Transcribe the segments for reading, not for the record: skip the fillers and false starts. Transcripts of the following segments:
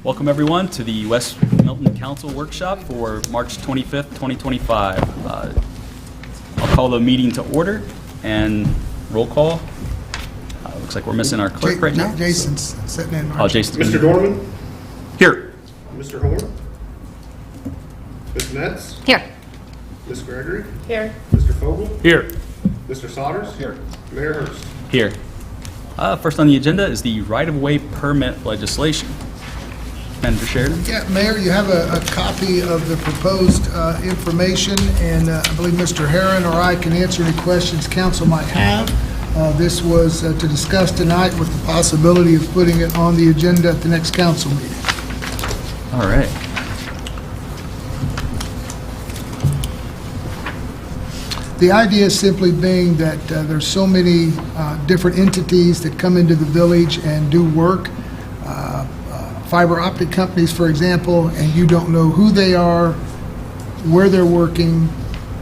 Welcome everyone to the West Milton Council Workshop for March 25th, 2025. I'll call the meeting to order and roll call. Looks like we're missing our clerk right now. Jason's sitting in. Oh, Jason. Mr. Dorman? Here. Mr. Horn? Ms. Metz? Here. Ms. Gregory? Here. Mr. Fogel? Here. Mr. Sodders? Here. Mayor Hurst? Here. First on the agenda is the right-of-way permit legislation. Manager Sheridan. Yeah, Mayor, you have a copy of the proposed information, and I believe Mr. Herron or I can answer any questions council might have. This was to discuss tonight with the possibility of putting it on the agenda at the next council meeting. All right. The idea is simply being that there's so many different entities that come into the village and do work. Fiber optic companies, for example, and you don't know who they are, where they're working,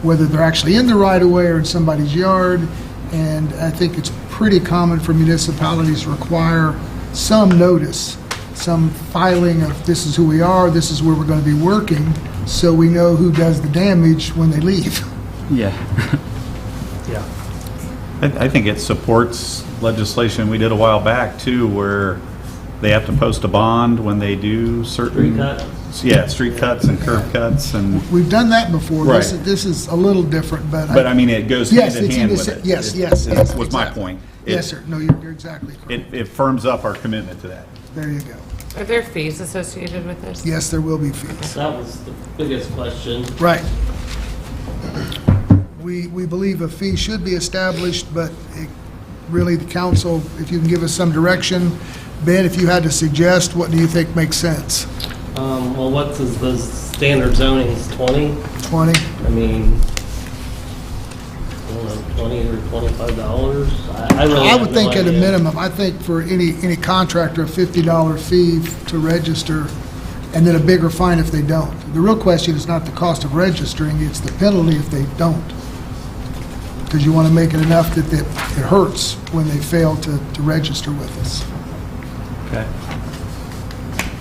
whether they're actually in the right-of-way or in somebody's yard. And I think it's pretty common for municipalities to require some notice, some filing of this is who we are, this is where we're going to be working, so we know who does the damage when they leave. Yeah. Yeah. I think it supports legislation we did a while back too, where they have to post a bond when they do certain street cuts and curb cuts, and We've done that before. Right. This is a little different, but I mean it goes Yes, hand in it's hand in with the it. yes, It- yes, it yes, was my exactly. point. Yes, sir. No, you're exactly correct. It firms up our commitment to that. There you go. Are there fees associated with this? Yes, there will be fees. That was the biggest question. Right. We believe a fee should be established, but really the council, if you can give us some direction. Ben, if you had to suggest, what do you think makes sense? Well, what's the standard zoning is 20? 20? I mean, I don't know, 20 or $25? I really I have would no think at a idea. minimum, I think for any contractor, a $50 fee to register, and then a bigger fine if they don't. The real question is not the cost of registering, it's the penalty if they don't. Because you want to make it enough that it hurts when they fail to register with us. Okay.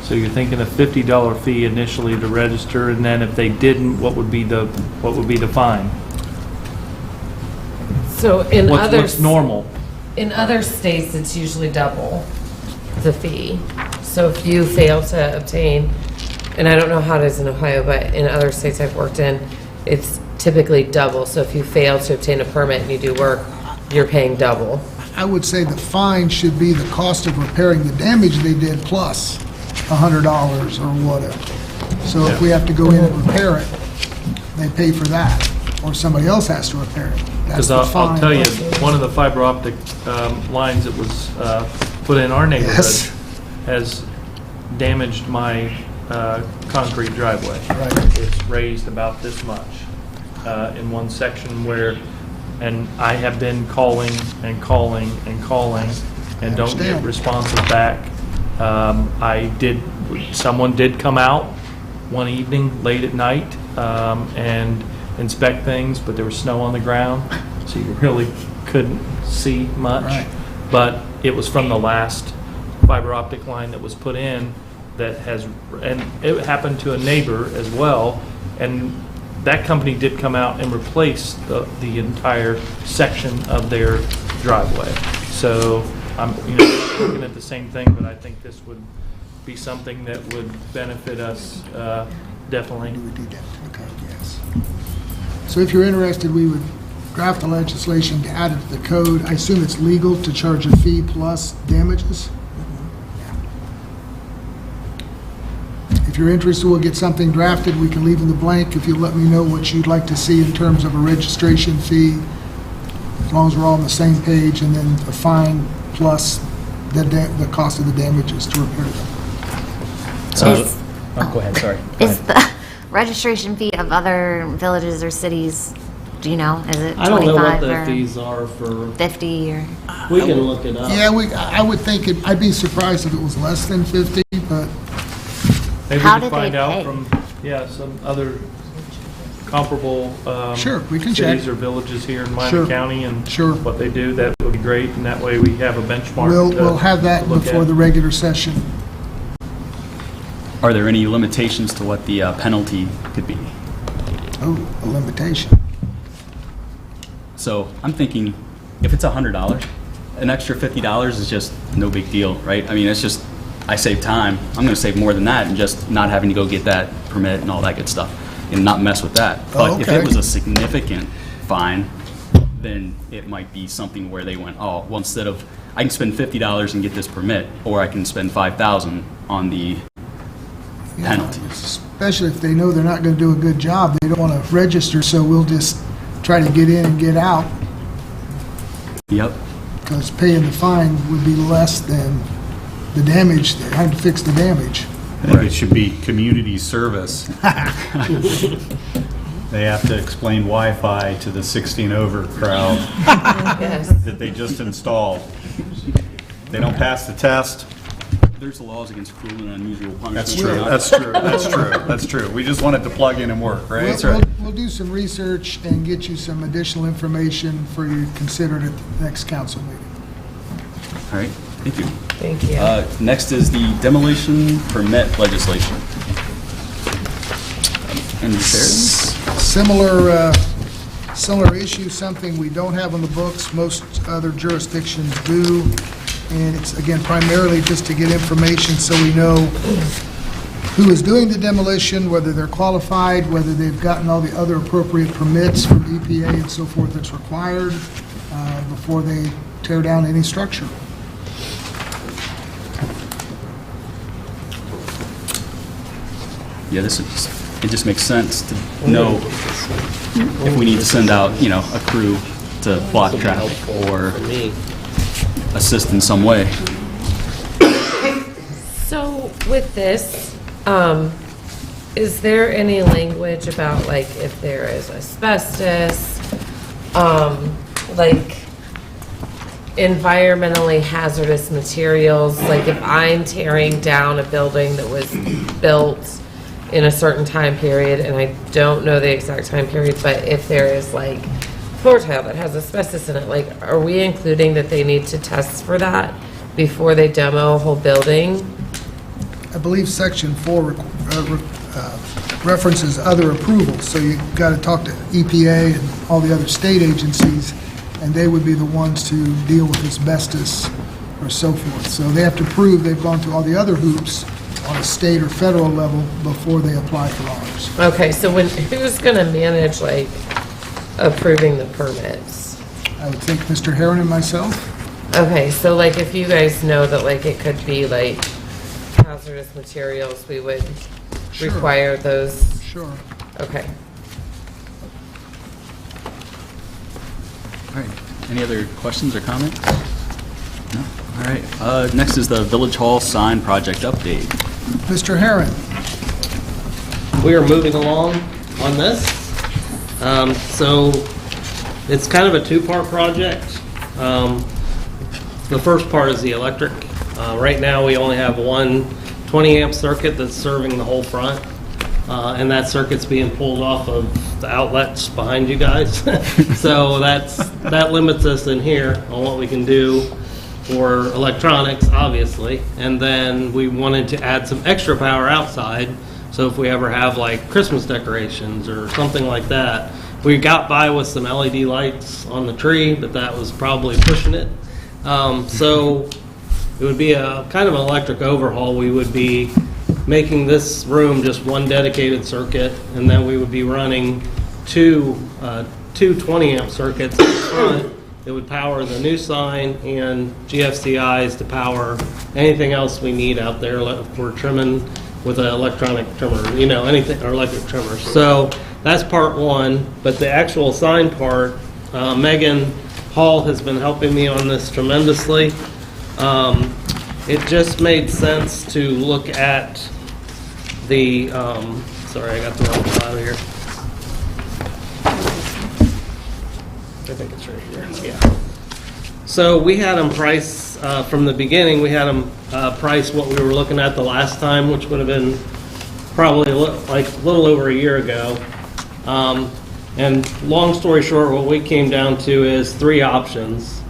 So you're thinking a $50 fee initially to register, and then if they didn't, what would be the fine? So in What's normal? in other states, it's usually double the fee. So if you fail to obtain, and I don't know how it is in Ohio, but in other states I've worked in, it's typically double. So if you fail to obtain a permit and you do work, you're paying double. I would say the fine should be the cost of repairing the damage they did plus $100 or whatever. So if we have to go in and repair it, they pay for that, or somebody else has to repair it. That's Because the I'll fine. tell you, one of the fiber optic lines that was put in our neighborhood Yes. has damaged my concrete driveway. Right. It's raised about this much in one section and I have been calling and calling and calling and don't get understand. responses back. Someone did come out one evening late at night and inspect things, but there was snow on the ground, so you really couldn't see much. Right. But it was from the last fiber optic line that was put in and it happened to a neighbor as well, and that company did come out and replace the entire section of their driveway. So I'm looking at the same thing, but I think this would be something that would benefit us definitely. We do that. Okay, yes. So if you're interested, we would draft the legislation to add it to the code. I assume it's legal to charge a fee plus damages? If you're interested, we'll get something drafted. We can leave in the blank if you let me know what you'd like to see in terms of a registration fee, as long as we're all on the same page, and then a fine plus the cost of the damages to repair them. So, go ahead, sorry. Go Is ahead. the registration fee of other villages or cities, do you know, is it I don't know what 25 the or fees are for, 50 or? we can look it up. Yeah, I would think, I'd be surprised if it was less than 50, but Maybe How we did could find they out pay? from, some other comparable Sure, we can cities check. or villages here in Sure. Miami County and Sure. what they do. That would be great, and that way we have a benchmark. we'll have that to look before at. the regular session. Are there any limitations to what the penalty could be? Oh, a limitation. So I'm thinking, if it's $100, an extra $50 is just no big deal, right? I mean, it's just, I save time. I'm going to save more than that and just not having to go get that permit and all that good stuff and not mess with that. But if okay. it was a significant fine, then it might be something where they went, oh, well, instead of, I can spend $50 and get this permit, or I can spend $5,000 on the penalties. Especially if they know they're not going to do a good job. They don't want to register, so we'll just try to get in and get out, Yep. because paying the fine would be less than the damage, having to fix the damage. I think it should be community service. They have to explain Wi-Fi to the 16 over crowd Yes. that they just installed. They don't pass the test. There's laws against cruel and unusual punishment. That's true, that's true, that's true, that's true. We just want it to plug in and work, right? We'll do some research and get you some additional information for you to consider at the next council meeting. All right, thank you. Thank you. Next is the demolition permit legislation. And Similar issue, something we don't have on the books, most other jurisdictions do, and it's, again, primarily just to get information so we know who is doing the demolition, whether they're qualified, whether they've gotten all the other appropriate permits from EPA and so forth that's required before they tear down any structure. yeah, it just makes sense to know if we need to send out, a crew to block traffic or For me. assist in some way. So with this, is there any language about like if there is asbestos, like environmentally hazardous materials, like if I'm tearing down a building that was built in a certain time period, and I don't know the exact time period, but if there is like floor tile that has asbestos in it, like, are we including that they need to test for that before they demo a whole building? I believe Section 4 references other approvals, so you got to talk to EPA and all the other state agencies, and they would be the ones to deal with asbestos or so forth. So they have to prove they've gone through all the other hoops on a state or federal level before they apply for ours. Okay, so who's gonna manage like approving the permits? I would think Mr. Herron and myself. Okay, so like if you guys know that like it could be like hazardous materials, we would Sure. require those, Sure. okay. All right, any other questions or comments? No? All right, next is the Village Hall sign project update. Mr. Herron. We are moving along on this. So it's kind of a two-part project. The first part is the electric. Right now, we only have one 20-amp circuit that's serving the whole front, and that circuit's being pulled off of the outlets behind you guys. So that limits us in here on what we can do for electronics, obviously. And then we wanted to add some extra power outside, so if we ever have like Christmas decorations or something like that. We got by with some LED lights on the tree, but that was probably pushing it. So it would be a kind of an electric overhaul. We would be making this room just one dedicated circuit, and then we would be running two 20-amp circuits in front. It would power the new sign and GFCIs to power anything else we need out there if we're trimming with an electronic trimmer, anything, or electric trimmer. So that's part one, but the actual sign part, Megan Hall has been helping me on this tremendously. It just made sense to look at the, sorry, I got the wrong file here. I think it's right here, yeah. So we had them price, from the beginning, we had them price what we were looking at the last time, which would have been probably like a little over a year ago. And long story short, what we came down to is three options.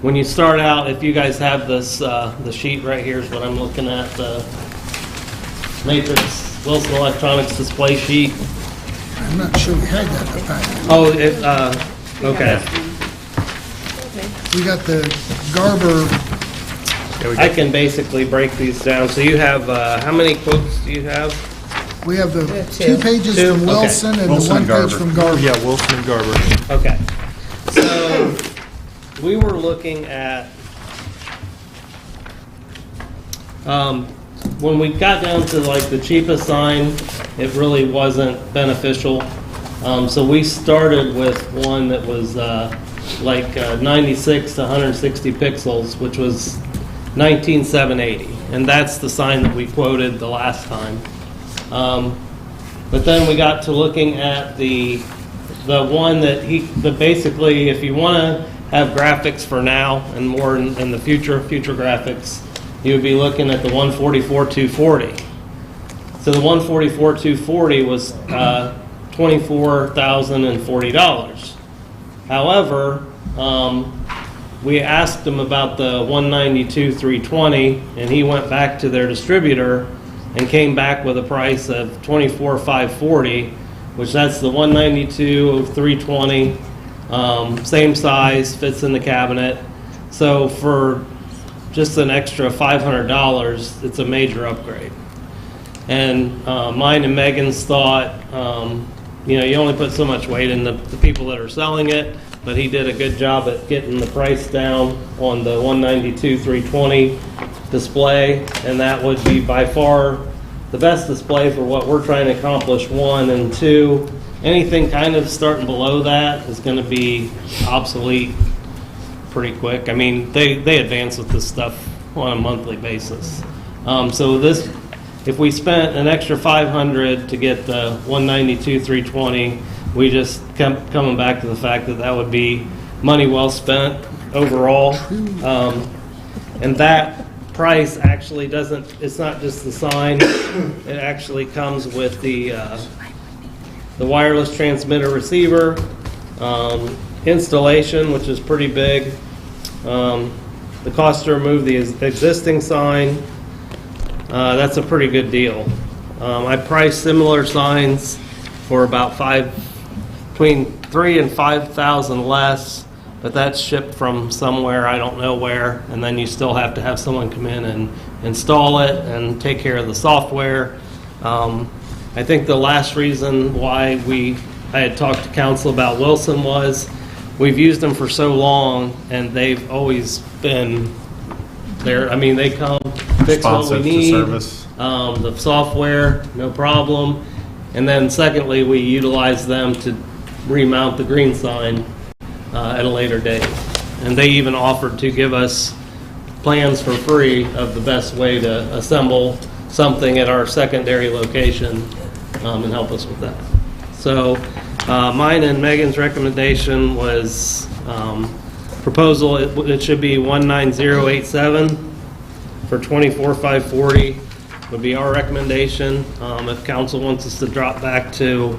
When you start out, if you guys have this, the sheet right here is what I'm looking at, Matrix Wilson Electronics display sheet. I'm not sure we had that in the packet. Oh, okay. We got the Garber, I can basically break these down. So you have, how many quotes do you have? we have the We have 2 two. pages Two? from Okay. Wilson and the Wilson 1 and page Garber. from Garber. Yeah, Wilson and Garber. Okay. So we were looking at, when we got down to like the cheapest sign, it really wasn't beneficial. So we started with one that was like 96 to 160 pixels, which was 19,780. And that's the sign that we quoted the last time. But then we got to looking at the one that basically, if you want to have graphics for now and more in the future graphics, you would be looking at the 144-240. So the 144-240 was $24,040. However, we asked him about the 192-320, and he went back to their distributor and came back with a price of $24,540, which that's the 192-320, same size, fits in the cabinet. So for just an extra $500, it's a major upgrade. And mine and Megan's thought, you only put so much weight in the people that are selling it, but he did a good job at getting the price down on the 192-320 display, and that would be by far the best display for what we're trying to accomplish, 1, and 2. Anything kind of starting below that is going to be obsolete pretty quick. I mean, they advance with this stuff on a monthly basis. So this, if we spent an extra $500 to get the 192-320, we just kept coming back to the fact that that would be money well spent overall. And that price actually doesn't, it's not just the sign, it actually comes with the wireless transmitter receiver, installation, which is pretty big, the cost to remove the existing sign, that's a pretty good deal. I priced similar signs for about between $3,000 and $5,000 less, but that's shipped from somewhere, I don't know where, and then you still have to have someone come in and install it and take care of the software. I think the last reason why I had talked to council about Wilson was we've used them for so long, and they've always been there. I mean, they come, fix what we Responsive to need. service. The software, no problem. And then secondly, we utilize them to remount the green sign at a later date. And they even offered to give us plans for free of the best way to assemble something at our secondary location and help us with that. So mine and Megan's recommendation was proposal, it should be 19087 for $24,540 would be our recommendation. If council wants us to drop back to,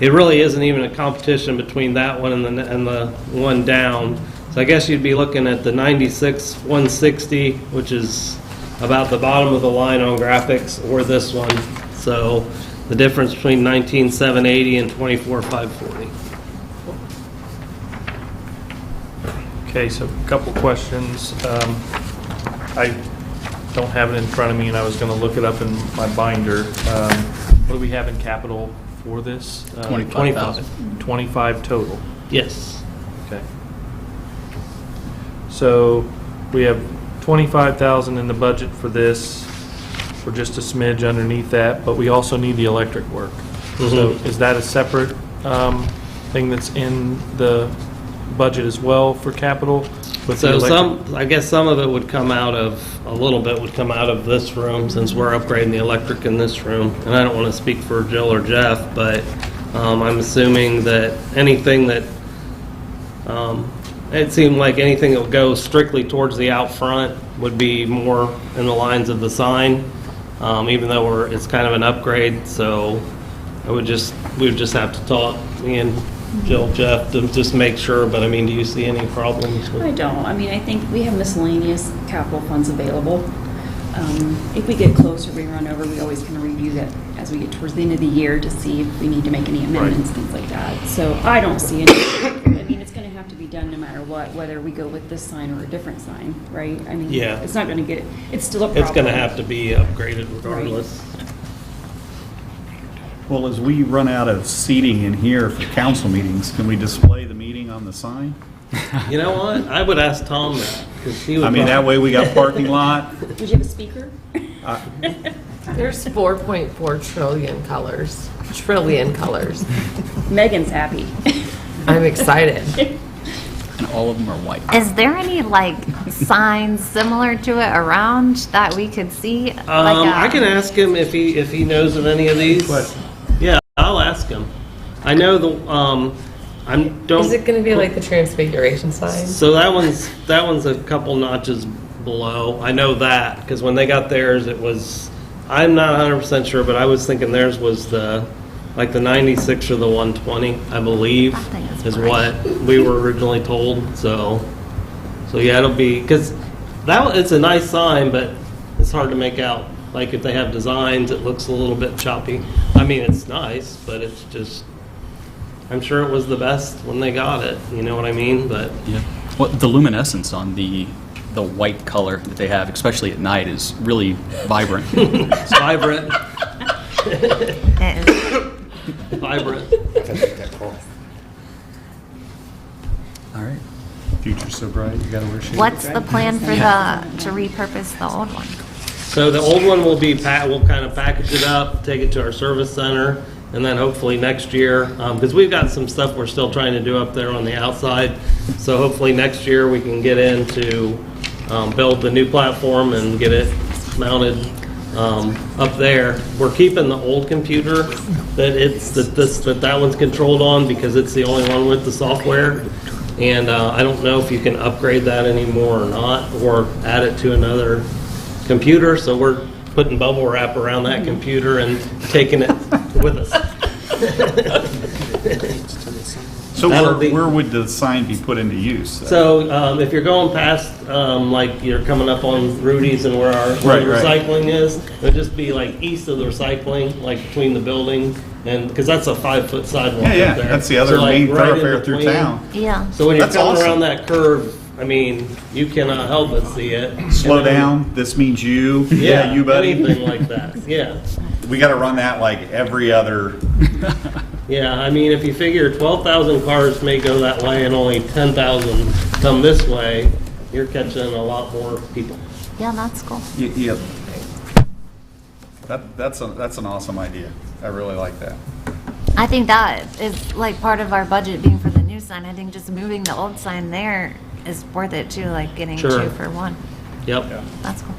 it really isn't even a competition between that one and the one down. So I guess you'd be looking at the 96-160, which is about the bottom of the line on graphics, or this one. So the difference between 19,780 and 24,540. Okay, so a couple questions. I don't have it in front of me, and I was going to look it up in my binder. What do we have in capital for this? 25,000. 25 total. Yes. Okay. So we have 25,000 in the budget for this. We're just a smidge underneath that, but we also need the electric work. So is that a separate thing that's in the budget as well for capital? With the So electric? I guess some of it would come out of, a little bit would come out of this room, since we're upgrading the electric in this room. And I don't want to speak for Jill or Jeff, but I'm assuming that anything that, it seemed like anything that would go strictly towards the out front would be more in the lines of the sign, even though it's kind of an upgrade. So we would just have to talk, me and Jill, Jeff, to just make sure. But I mean, do you see any problems with? I don't. I mean, I think we have miscellaneous capital funds available. If we get closer, we run over, we always kind of review that as we get towards the end of the year to see if we need to make any amendments, things like that. So I don't see any, I mean, it's going to have to be done no matter what, whether we go with this sign or a different sign, right? I mean, Yeah. it's not going to get, it's still a problem. It's gonna have to be upgraded regardless. Well, as we run out of seating in here for council meetings, can we display the meeting on the sign? You know what? I would ask Tom that, because he would. I mean, that way we got parking lot. Would you have a speaker? There's 4.4 trillion colors. Trillion colors. Megan's happy. I'm excited. And all of them are white. Is there any like signs similar to it around that we could see? I can ask him if he knows of any of these. Yeah, I'll ask him. I know don't. Is it going to be like the transfiguration sign? So that one's a couple notches below. I know that because when they got theirs, it was. I'm not 100% sure, but I was thinking theirs was the 96 or the 120, I believe, I think it's is right. what we were originally told. So yeah, it'll be because it's a nice sign, but it's hard to make out. Like if they have designs, it looks a little bit choppy. I mean, it's nice, but it's just. I'm sure it was the best when they got it. You know what I mean? But Yeah. Well, the luminescence on the white color that they have, especially at night, is really vibrant. it's vibrant, It is. vibrant. All right. Future's so bright, you gotta wear shades. What's the plan for to repurpose the old one? So the old one will be we'll kind of package it up, take it to our service center, and then hopefully next year, because we've got some stuff we're still trying to do up there on the outside. So hopefully next year we can get in to build the new platform and get it mounted up there. We're keeping the old computer that one's controlled on because it's the only one with the software. And I don't know if you can upgrade that anymore or not, or add it to another computer. So we're putting bubble wrap around that computer and taking it with us. So That'll be- where would the sign be put into use? So if you're going past, like you're coming up on Rudy's and where our Right. recycling is, it'd just be like east of the recycling, like between the building and because that's a 5-foot sidewalk Yeah, up there. that's the other So, like, main right in thoroughfare through between. town. Yeah. So when you're That's coming awesome. around that curve, I mean, you cannot help but see it. Slow And then- down, this means you. Yeah, you buddy. Anything like that. Yeah. We gotta run that like every other, Yeah, I mean, if you figure 12,000 cars may go that way and only 10,000 come this way, you're catching a lot more people. Yeah, that's cool. yeah. That's an awesome idea. I really like that. I think that is like part of our budget being for the new sign. I think just moving the old sign there is worth it too, like getting Sure. 2 for 1. Yep. That's cool.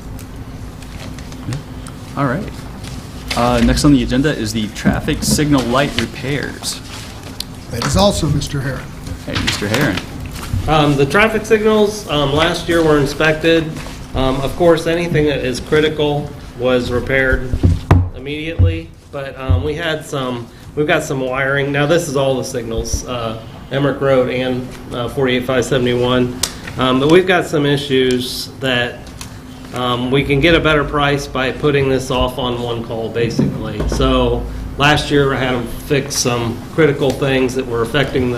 All right. Next on the agenda is the traffic signal light repairs. That is also Mr. Herron. Hey, Mr. Herron. The traffic signals last year were inspected. Of course, anything that is critical was repaired immediately, but we've got some wiring. Now, this is all the signals, Emmerich Road and 48571. But we've got some issues that we can get a better price by putting this off on one call, basically. So last year, I had them fix some critical things that were affecting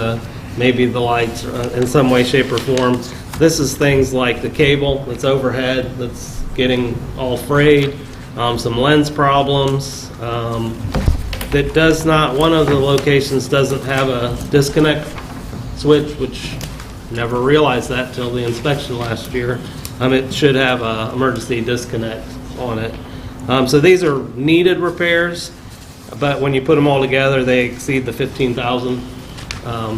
maybe the lights in some way, shape, or form. This is things like the cable that's overhead that's getting all frayed, some lens problems. One of the locations doesn't have a disconnect switch, which never realized that till the inspection last year. It should have an emergency disconnect on it. So these are needed repairs, but when you put them all together, they exceed the 15,000.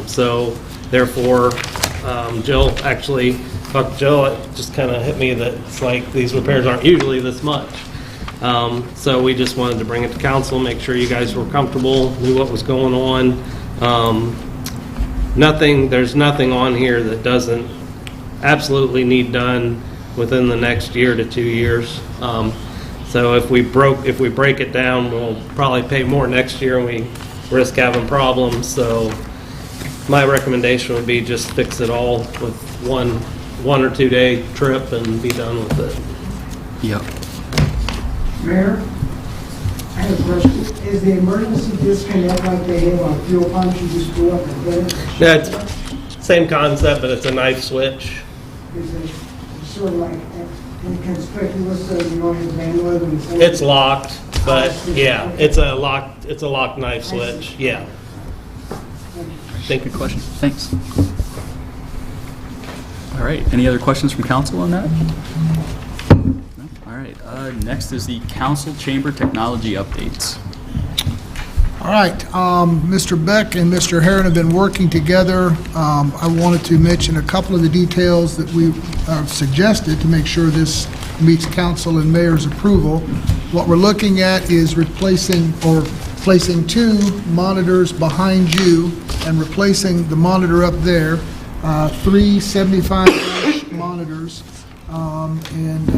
So therefore, Jill it just kind of hit me that it's like these repairs aren't usually this much. So we just wanted to bring it to council, make sure you guys were comfortable, knew what was going on. There's nothing on here that doesn't absolutely need done within the next year to 2 years. So if we break it down, we'll probably pay more next year and we risk having problems. So my recommendation would be just fix it all with one or 2 day trip and be done with it. Yep. Mayor, I have a question. Is the emergency disconnect like they have on fuel pumps? You just go up and hit it? Yeah, same concept, but it's a knife switch. Is it sort of like inconspicuous so you don't have bandwidth? And so It's locked, but yeah, it's a locked knife switch, yeah. Thank you. Good question. Thanks. All right. Any other questions from council on that? No? All right. Next is the council chamber technology updates. All right, Mr. Beck and Mr. Herron have been working together. I wanted to mention a couple of the details that we suggested to make sure this meets council and mayor's approval. What we're looking at is replacing or placing 2 monitors behind you and replacing the monitor up there, 3 75-inch monitors, and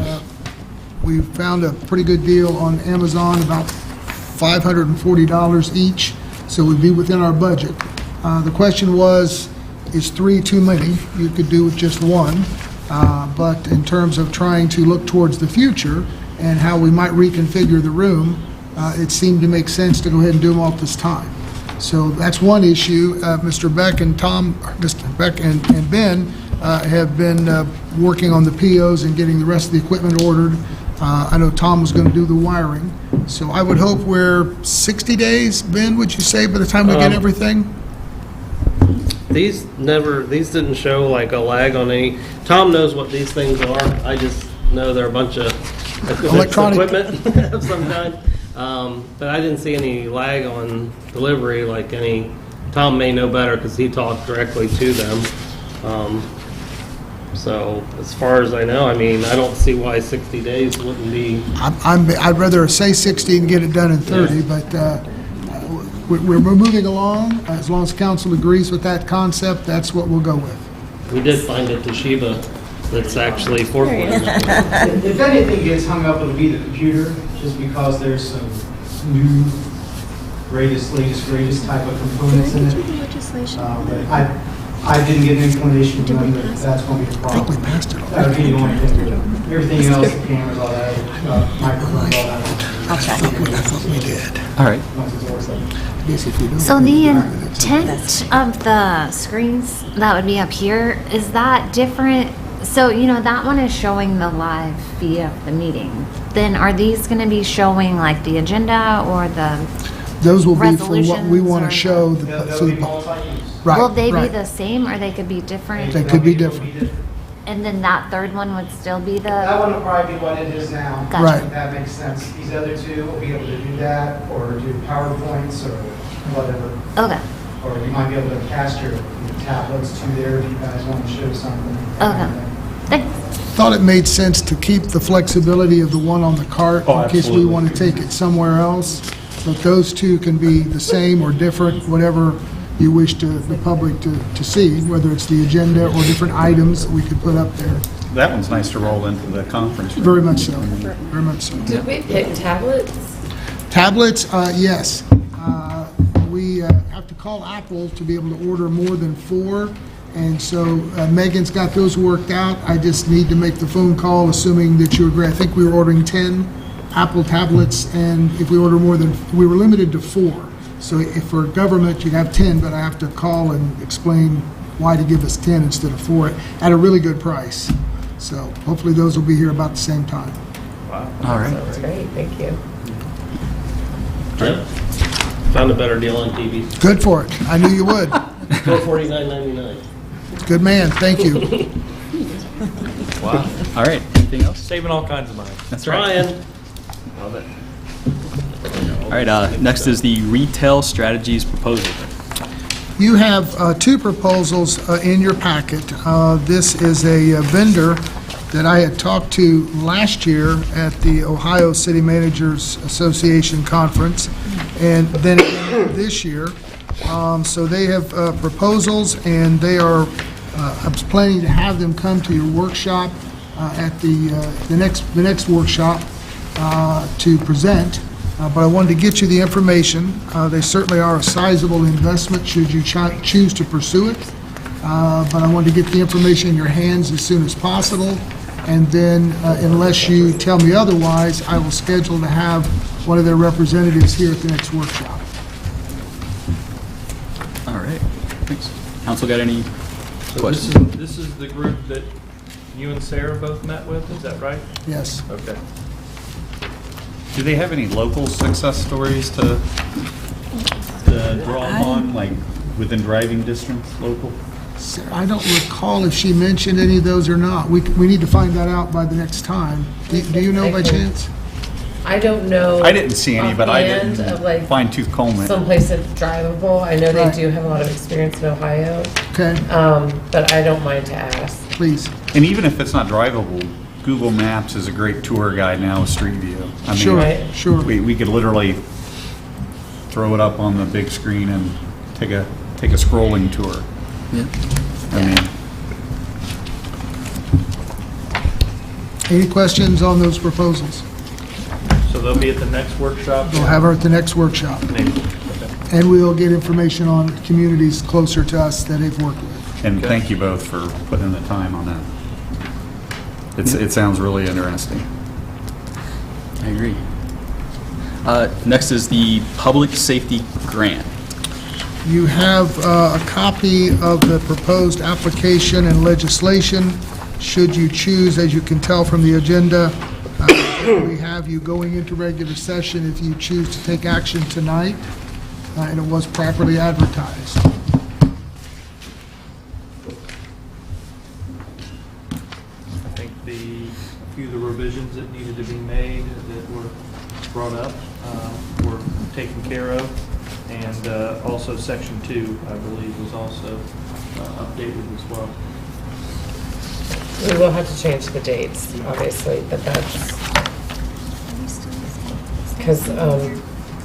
we found a pretty good deal on Amazon, about $540 each, so it would be within our budget. The question was, is 3 too many? You could do with just 1, but in terms of trying to look towards the future and how we might reconfigure the room, it seemed to make sense to go ahead and do them all at this time. So that's one issue. Mr. Beck and Mr. Beck and Ben have been working on the POs and getting the rest of the equipment ordered. I know Tom was going to do the wiring. So I would hope we're 60 days, Ben, would you say, by the time we get everything? These didn't show like a lag on any. Tom knows what these things are. I just know they're a bunch of Electronic equipment of some kind. But I didn't see any lag on delivery like any. Tom may know better because he talked directly to them. So as far as I know, I mean, I don't see why 60 days wouldn't be. I'd rather say 60 and get it done in 30, but we're moving along. As long as council agrees with that concept, that's what we'll go with. We did find a Toshiba that's actually forklift. If anything gets hung up, it'll be the computer, just because there's some new, latest type of components in it. But I didn't get an inclination from them that that's going to be a problem. I think we passed it all. That would be the only thing. Everything else, the cameras, all that, microphones, all that. I'll check. I thought we did. All right. Once it's ordered. So the intent of the screens that would be up here, is that different? So, you know, that one is showing the live feed of the meeting. Then are these going to be showing like the agenda or the Those will be for what we resolutions want or to show. They'll be multi-use. Right, will they be right. the same or they could be different? They could be different. And then that third one would still be That the, one will probably be what it is now. Gotcha. Right. If that makes sense. These other 2 will be able to do that, or do PowerPoints, or whatever. okay, Or you might be able to cast your tablets to there if you guys want to show something. okay. Thanks. Thought it made sense to keep the flexibility of the one on the cart Oh, in case we absolutely. want to take it somewhere else. But those 2 can be the same or different, whatever you wish the public to see, whether it's the agenda or different items that we could put up there. That one's nice to roll into the conference room. Very much so, very much so. Did we pick tablets? Tablets, yes. We have to call Apple to be able to order more than 4, and so Megan's got those worked out. I just need to make the phone call, assuming that you agree. I think we were ordering 10 Apple tablets, and if we order more than, we were limited to 4. So if for government, you'd have 10, but I have to call and explain why to give us 10 instead of 4 at a really good price. So hopefully those will be here about the same time. All right. That's great, thank you. Yep. Found a better deal on TV. Good for it. I knew you would. $449.99. Good man, thank you. Wow. All right. Anything else? Saving all kinds of money. That's right. Ryan. Love it. All right. Next is the retail strategies proposal. You have 2 proposals in your packet. This is a vendor that I had talked to last year at the Ohio City Managers Association Conference, and then again this year. So they have proposals, and they are, I was planning to have them come to your workshop at the next workshop to present. But I wanted to get you the information. They certainly are a sizable investment should you choose to pursue it. But I wanted to get the information in your hands as soon as possible. And then, unless you tell me otherwise, I will schedule to have one of their representatives here at the next workshop. All right, thanks. Council got any So questions? this is the group that you and Sarah both met with, is that right? Yes. Okay. Do they have any local success stories to draw upon, like within driving distance, local? I don't recall if she mentioned any of those or not. We need to find that out by the next time. Do you know by chance? I don't know. I didn't see any, but I offhand didn't of, like, fine tooth comb it. someplace that's drivable. I know they Right. do have a lot of experience in Ohio, Okay, but I don't mind to ask. please. And even if it's not drivable, Google Maps is a great tour guide now with Street View. I mean, Sure, Right. sure. we could literally throw it up on the big screen and take a scrolling tour. Yeah. I mean, Any questions on those proposals? So they'll be at the next workshop? We'll have her at the next workshop. in April. Okay. And we'll get information on communities closer to us that they've worked with. and thank you both for putting in the time on that. It sounds really interesting. I agree. Next is the public safety grant. You have a copy of the proposed application and legislation. Should you choose, as you can tell from the agenda, we have you going into regular session if you choose to take action tonight, and it was properly advertised. I think a few of the revisions that needed to be made that were brought up were taken care of. And also Section 2, I believe, was also updated as well. We will have to change the dates, obviously, but that's because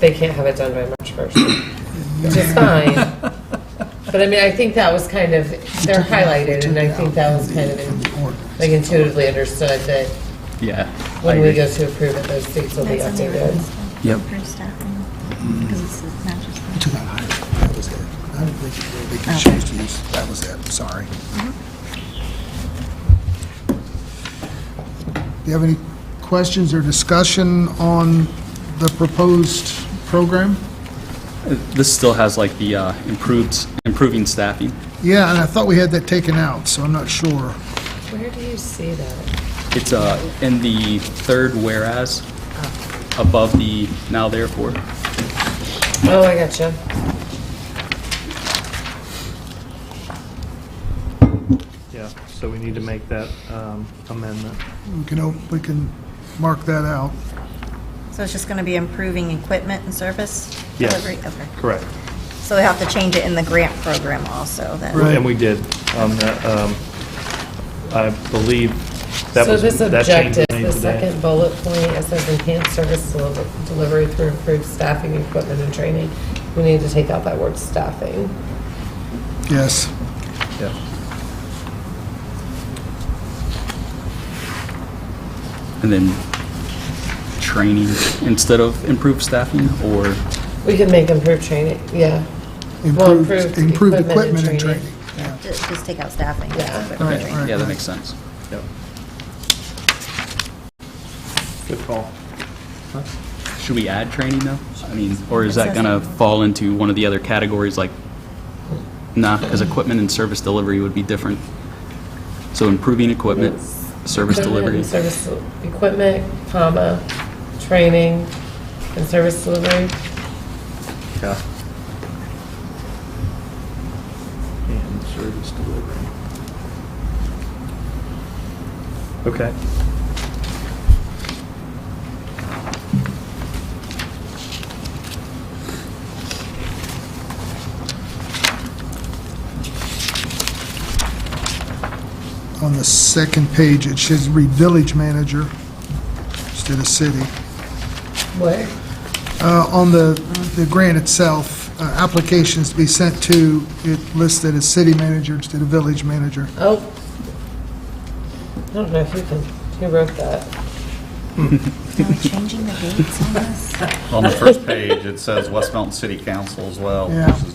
they can't have it done by March 1st, which is fine. But I mean, I think that was kind of, they're highlighted, and I think that was kind of like intuitively understood that Yeah. I when we agree. go to approve it, those dates will be updated. Yep. Took out higher. That was it. I didn't think they could choose to use, that was it, sorry. Do you have any questions or discussion on the proposed program? This still has like the improving staffing. Yeah, and I thought we had that taken out, so I'm not sure. Where do you see that? It's in the third whereas, above the now therefore. Oh, I gotcha. Yeah, so we need to make that amendment. We can mark that out. So it's just going to be improving equipment and service Yes. delivery? Okay. Correct. So they have to change it in the grant program also then? Right. And we did on that. I believe that So was, this that change was objective, made the today. second bullet point, it says enhanced service delivery through improved staffing, equipment, and training. We need to take out that word staffing. Yes. Yeah. And then training instead of improved staffing, or We can make improved training, yeah. Well, Improved equipment and training. Yeah. Just take out staffing. Yeah. Equipment Right, training. right. yeah, that makes sense. Yep. Good call. Should we add training though? I mean, or is that gonna fall into one of the other categories like, nah, because equipment and service delivery would be different. So improving equipment, service delivery. Service, equipment, comma, training, and service delivery. Yeah. And service delivery. Okay. On the second page, it should read village manager instead of city. Where? On the grant itself, applications to be sent to, it listed as city manager instead of village manager. Oh. I don't know if you can, who wrote that? Are we changing the dates on this? On the first page, it says West Mountain City Council as well, Yeah. versus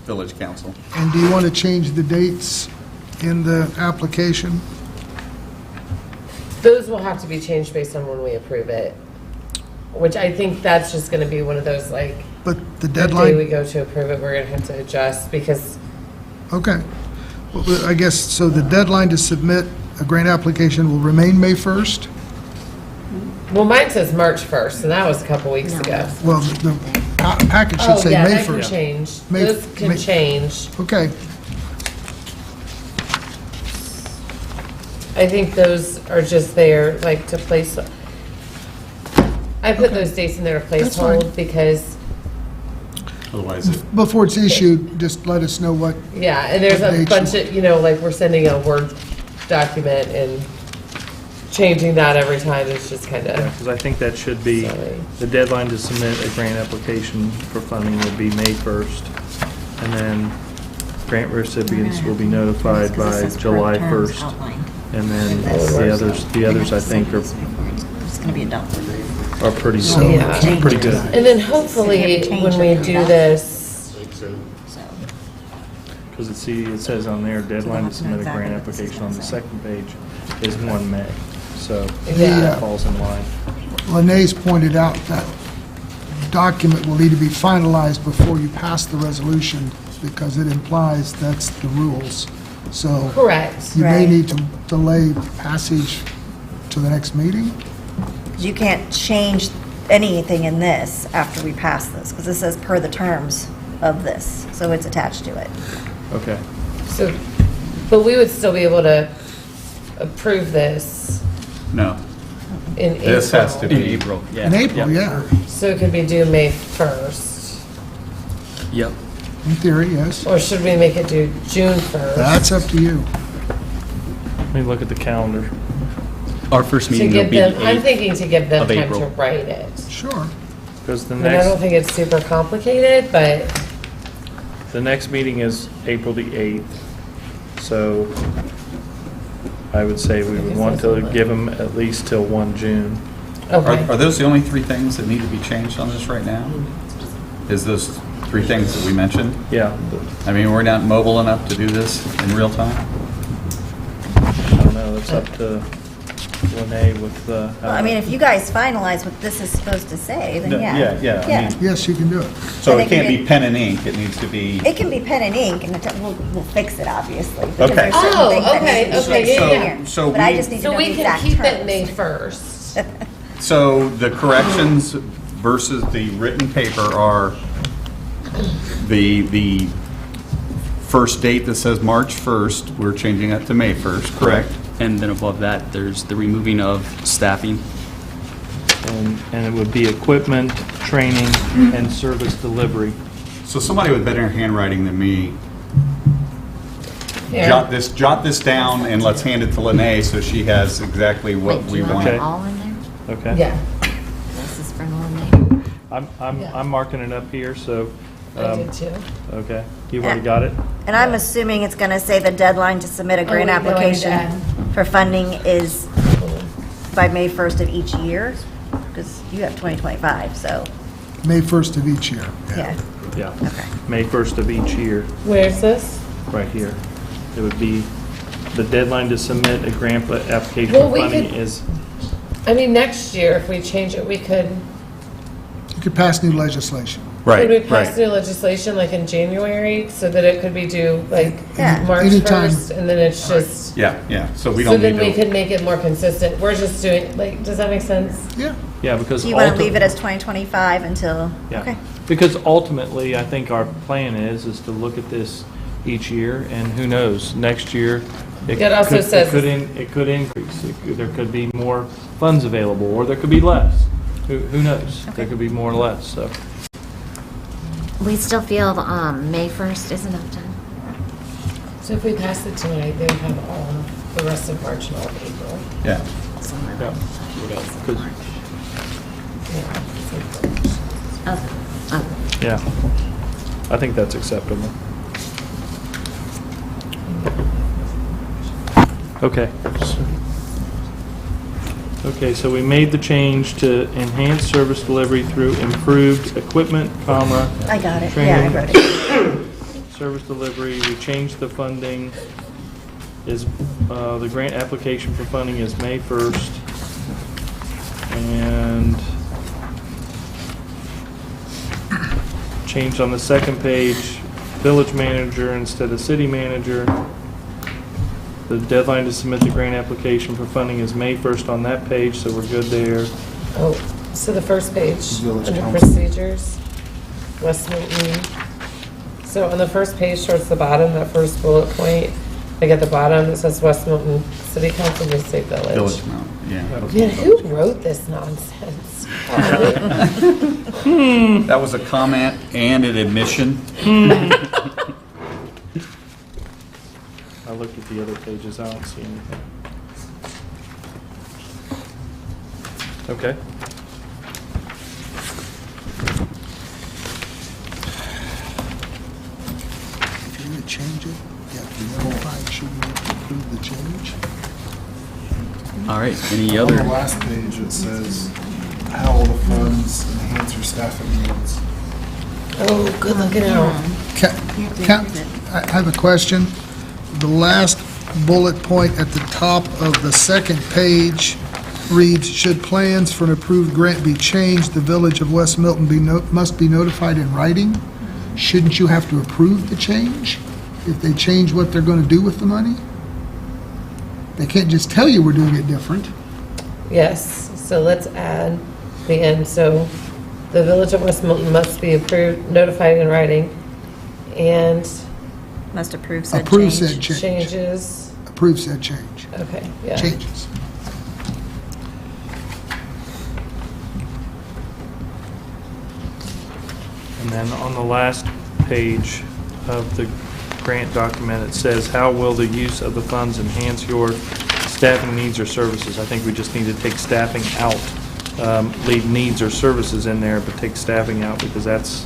Village Council. And do you want to change the dates in the application? Those will have to be changed based on when we approve it, which I think that's just gonna be one of those, like, But the the day we deadline, go to approve it, we're gonna have to adjust, because, okay. Well, I guess, so the deadline to submit a grant application will remain May 1st? well, mine says March 1st, and that was a couple weeks No. ago. Well, the package should Oh, say yeah, May that can 1st. change. May- Those can May- change. Okay, I think those are just there, like, to place, I put those dates in there to That's fine. placehold, because, Otherwise, it before it's issued, just let us know what, yeah, and there's What a dates bunch of, like, we're sending a Word document, and changing that every time is just kind Yeah, of, because I think that should be, Sorry. the deadline to submit a grant application for funding would be May 1st. And then grant recipients will be notified by July 1st. And then the others I think It's gonna be adopted. are pretty, Yeah. pretty good. and then hopefully, when we do this, So, Because it says on there, deadline to submit a grant application on the second page is 1 May. So Yeah. that falls in line. Lene's pointed out that document will need to be finalized before you pass the resolution, because it implies that's the rules. So correct. you may Right. need to delay passage to the next meeting? you can't change anything in this after we pass this, because this says per the terms of this, so it's attached to it. Okay. So, but we would still be able to approve this no. in April. This has to In be. April, yeah. In April, Yep. yeah. So it could be due May 1st, Yep. In theory, yes. or should we make it due June 1st? That's up to you. Let me look at the calendar. Our first To meeting will give be them, the I'm 8th. thinking to give them of time to April. write it. Sure. Because the I mean, I don't next, think it's super complicated, but the next meeting is April the 8th. So I would say we would want to give them at least till 1 June. okay. Are those the only three things that need to be changed on this right now? Is those three things that we mentioned? Yeah, I mean, we're not mobile enough to do this in real time? I don't know, that's up to Lene with the. Well, I mean, if you guys finalize what this is supposed to say, then No, yeah. yeah, I mean- Yes, you can do it. So And it it can can't be- be pen and ink, it needs to be. It can be pen and ink, and we'll fix it, obviously. because Okay. there's certain Oh, things that okay, need to be okay, fixed yeah, in yeah. here. So But I we- just need to So know we the can exact keep it May terms. 1st. So the corrections versus the written paper are the first date that says March 1st, we're changing that to May 1st, correct? And then above that, there's the removing of staffing. And it would be equipment, training, and service delivery. So somebody with better handwriting than me, Yeah. jot this down and let's hand it to Lene so she has exactly what Wait, do we you want want. Okay. it all in there? Okay? Yeah, This is for Lene. I'm marking it up here, so, I did too. okay. You've already got it? And I'm assuming it's going to say the deadline to submit a grant wait, no, I need to application add. for funding is by May 1st of each year, because you have 2025, so, May 1st of each year. yeah, Yeah. okay. May 1st of each year, Where's this? right here. It would be, the deadline to submit a grant application Well, for we funding could- is, I mean, next year, if we change it, we could, You could pass new legislation. Right, could we pass right. new legislation like in January, so that it could be due like Yeah. March Anytime. 1st, and then it's just, Yeah, so we so don't then we need to. could make it more consistent. We're just doing, like, does that make sense? Yeah. yeah, because. Do you want to ulti- leave it as 2025 until, Yeah. okay. Because ultimately, I think our plan is to look at this each year, and who knows, next year, It also could- says- it could increase. There could be more funds available, or there could be less. Who knows? There could be more or less, so. We still feel May 1st is enough time. So if we pass it tonight, they would have all of the rest of March and all of April. Yeah, So we're Yeah. a few days of 'Cause- March. Yeah. Okay. Okay. Yeah, I think that's acceptable. Okay. Okay, so we made the change to enhance service delivery through improved equipment, comma, I got it, yeah, I Training. wrote it. service delivery. We changed the funding. is, the grant application for funding is May 1st. And changed on the second page, village manager instead of city manager. The deadline to submit the grant application for funding is May 1st on that page, so we're good there. Oh, so the first page, Village under council. procedures, West Milton. So on the first page towards the bottom, that first bullet point, like at the bottom, it says West Milton City Council, we say village. Village Mount, yeah. Yeah, who wrote this nonsense? That was a comment and an admission. I looked at the other pages, I don't see anything. Okay. If you're going to change it, you have to notify, shouldn't you have to approve the change? All right, any On the other? last page, it says how will the funds enhance your staffing needs? Oh, good looking out. I have a question. The last bullet point at the top of the second page reads, should plans for an approved grant be changed, the Village of West Milton must be notified in writing. Shouldn't you have to approve the change if they change what they're going to do with the money? They can't just tell you we're doing it different. Yes, so let's add the end. So the Village of West Milton must be approved, notified in writing, and Must approve said Approve change. said change. changes. Approve said change. Okay, yeah. Changes. And then on the last page of the grant document, it says, how will the use of the funds enhance your staffing needs or services? I think we just need to take staffing out. Leave needs or services in there, but take staffing out because that's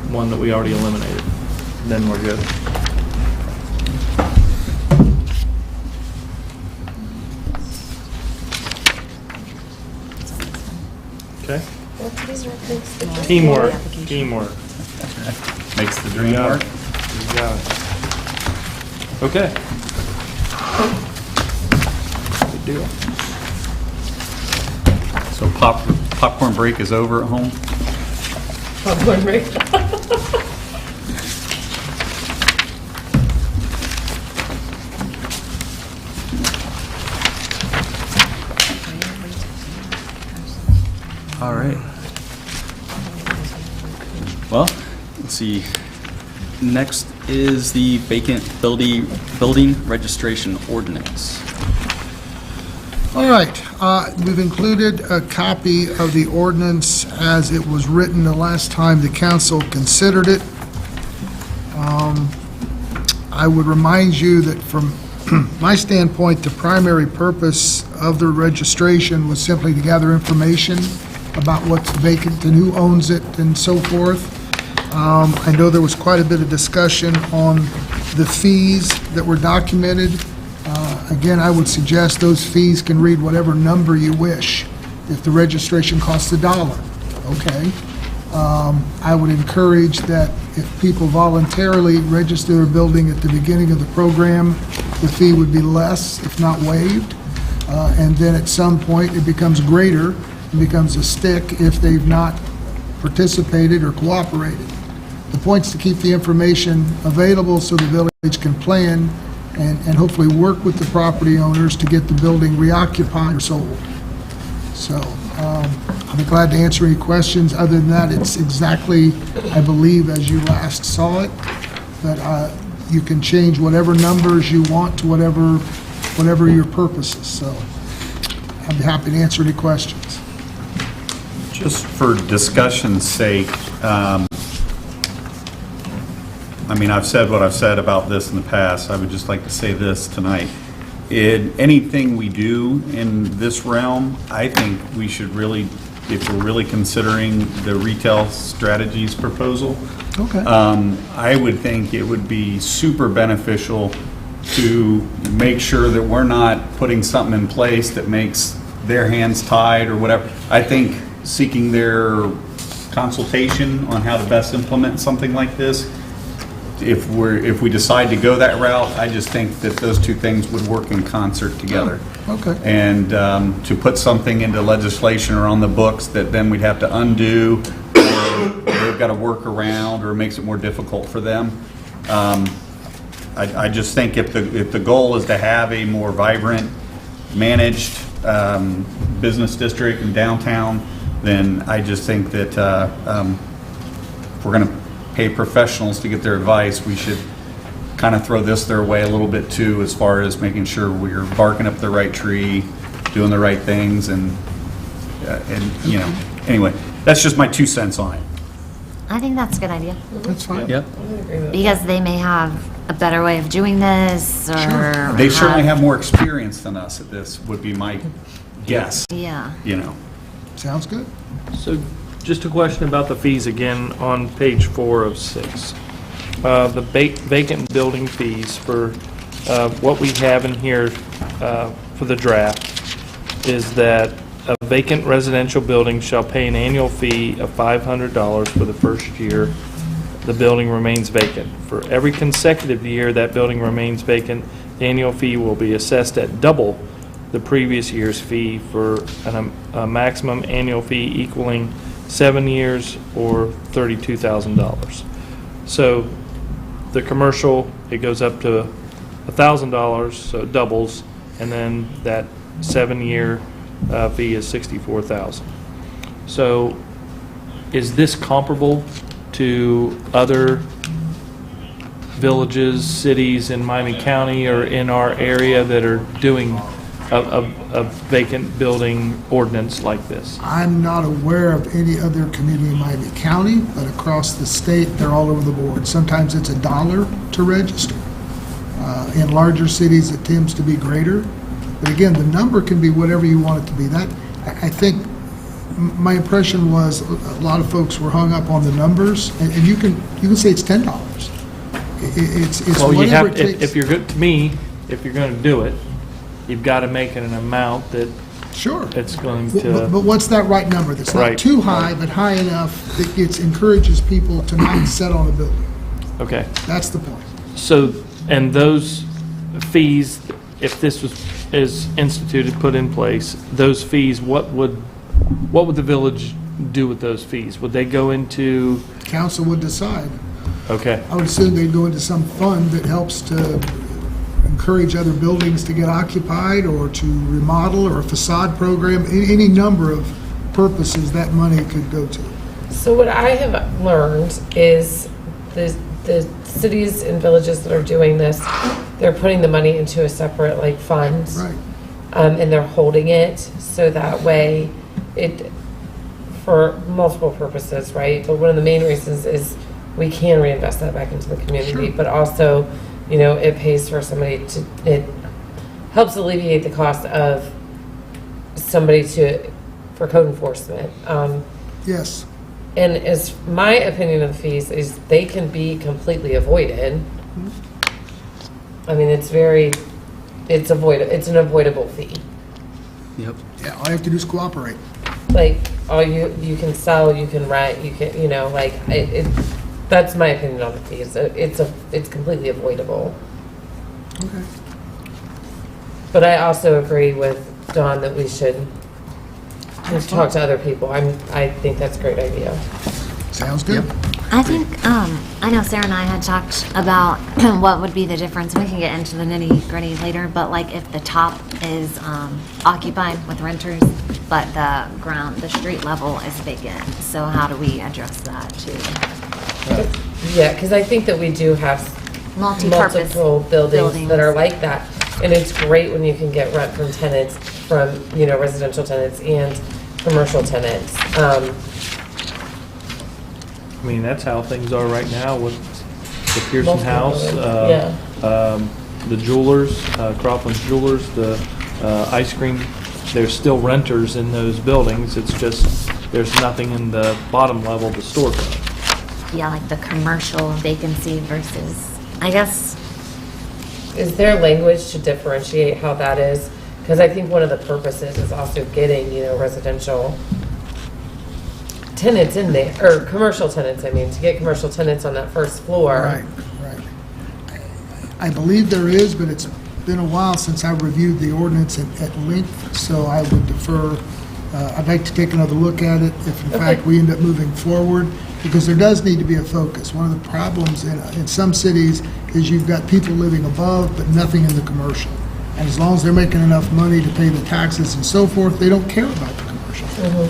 one that we already eliminated. Then we're good. Okay. Teamwork, teamwork. Makes the dream work. You got it. Okay. Good deal. So popcorn break is over at home? Popcorn break. All right. Well, let's see. Next is the vacant building registration ordinance. All right, we've included a copy of the ordinance as it was written the last time the council considered it. I would remind you that from my standpoint, the primary purpose of the registration was simply to gather information about what's vacant and who owns it and so forth. I know there was quite a bit of discussion on the fees that were documented. Again, I would suggest those fees can read whatever number you wish. If the registration costs $1, okay. I would encourage that if people voluntarily register their building at the beginning of the program, the fee would be less, if not waived. And then at some point, it becomes greater and becomes a stick if they've not participated or cooperated. The point's to keep the information available so the village can plan and hopefully work with the property owners to get the building reoccupied or sold. So I'll be glad to answer any questions. Other than that, it's exactly, I believe, as you last saw it, that you can change whatever numbers you want to whatever your purpose is. So I'd be happy to answer any questions. Just for discussion's sake, I mean, I've said what I've said about this in the past. I would just like to say this tonight. In anything we do in this realm, I think we should really, if we're really considering the retail strategies proposal, Okay. I would think it would be super beneficial to make sure that we're not putting something in place that makes their hands tied or whatever. I think seeking their consultation on how to best implement something like this if we decide to go that route, I just think that those two things would work in concert together. Okay. And to put something into legislation or on the books that then we'd have to undo, or they've got to work around, or makes it more difficult for them. I just think if the goal is to have a more vibrant, managed business district in downtown, then I just think that if we're going to pay professionals to get their advice, we should kind of throw this their way a little bit too, as far as making sure we're barking up the right tree, doing the right things, and you know, anyway, that's just my 2 cents on it. I think that's a good idea. That's fine. Yep. Because they may have a better way of doing this, or... They certainly have more experience than us at this, would be my guess, Yeah. you know. Sounds good. So just a question about the fees again on page 4 of 6. The vacant building fees for what we have in here for the draft is that a vacant residential building shall pay an annual fee of $500 for the first year the building remains vacant. For every consecutive year that building remains vacant, the annual fee will be assessed at double the previous year's fee for a maximum annual fee equaling 7 years or $32,000. So the commercial, it goes up to $1,000, so it doubles, and then that 7-year fee is $64,000. So is this comparable to other villages, cities in Miami County or in our area that are doing a vacant building ordinance like this? I'm not aware of any other community in Miami County, but across the state, they're all over the board. Sometimes it's $1 to register. In larger cities, it tends to be greater. But again, the number can be whatever you want it to be. That, I think, my impression was a lot of folks were hung up on the numbers, and you can say it's $10. It's Well, you whatever have, it takes. if you're good, to me, if you're going to do it, you've got to make it an amount that Sure. it's going But to, what's that right number? That's not Right. too high, but high enough that encourages people to not set on a building. okay. That's the point. So, and those fees, if this is instituted, put in place, those fees, what would the village do with those fees? Would they go into, Council would decide. okay, I would assume they'd go into some fund that helps to encourage other buildings to get occupied, or to remodel, or a facade program, any number of purposes that money could go to. So what I have learned is the cities and villages that are doing this, they're putting the money into a separate like fund. Right. And they're holding it so that way it, for multiple purposes, right? But one of the main reasons is we can reinvest that back into the community, but also, you know, it pays for somebody to, it helps alleviate the cost of somebody for code enforcement. Yes. And as my opinion of the fees is they can be completely avoided. I mean, it's an avoidable fee. Yep. Yeah, all you have to do is cooperate. Like, all you can sell, you can rent, you can, you know, like, that's my opinion on the fees. It's completely avoidable. Okay. But I also agree with Dawn that we should talk to other people. I think that's a great idea. Sounds good. I think, I know Sarah and I had talked about what would be the difference. We can get into the nitty gritty later, but like if the top is occupied with renters, but the street level is vacant. So how do we address that too? Yeah, because I think that we do have Multi-purpose multiple buildings that are buildings. like that. And it's great when you can get rent from tenants, from, you know, residential tenants and commercial tenants. I mean, that's how things are right now with the Pearson Multiple House, buildings, the jewelers, Crawford's Jewelers, the ice cream. There's still renters in those buildings. It's just, there's nothing in the bottom level to store from. Yeah, like the commercial vacancy versus, I guess, Is there language to differentiate how that is? Because I think one of the purposes is also getting, you know, residential tenants in there, or commercial tenants, I mean, to get commercial tenants on that first floor. Right, right. I believe there is, but it's been a while since I reviewed the ordinance at length, so I would defer. I'd like to take another look at it if in fact we end up moving forward, because there does need to be a focus. One of the problems in some cities is you've got people living above, but nothing in the commercial. And as long as they're making enough money to pay the taxes and so forth, they don't care about the commercial.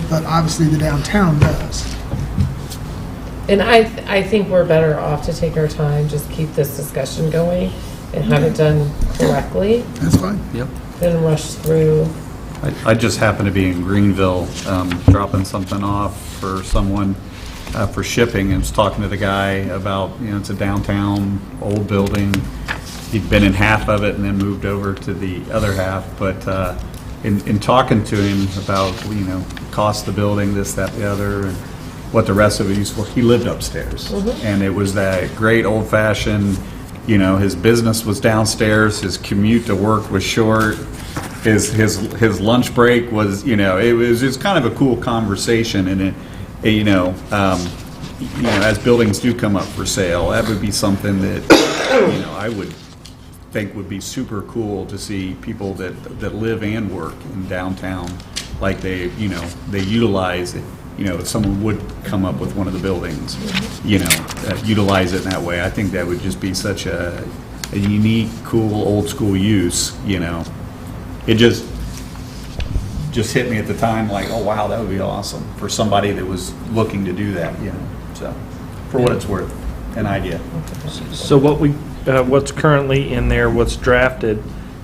But obviously the downtown does. And I think we're better off to take our time, just keep this discussion going and have it done correctly That's fine. Yep. than rush through. I just happened to be in Greenville, dropping something off for someone for shipping, and was talking to the guy about, it's a downtown old building. He'd been in half of it and then moved over to the other half, but in talking to him about, cost of the building, this, that, the other, and what the rest of it used for, he lived upstairs. And it was that great old-fashioned, his business was downstairs, his commute to work was short, his lunch break was, it was just kind of a cool conversation. And as buildings do come up for sale, that would be something that, I would think would be super cool to see people that live and work in downtown, like they utilize it. If someone would come up with one of the buildings, utilize it in that way. I think that would just be such a unique, cool, old school use, It just hit me at the time like, oh wow, that would be awesome for somebody that was looking to do that, So, for what it's worth, an idea. So what's currently in there, what's drafted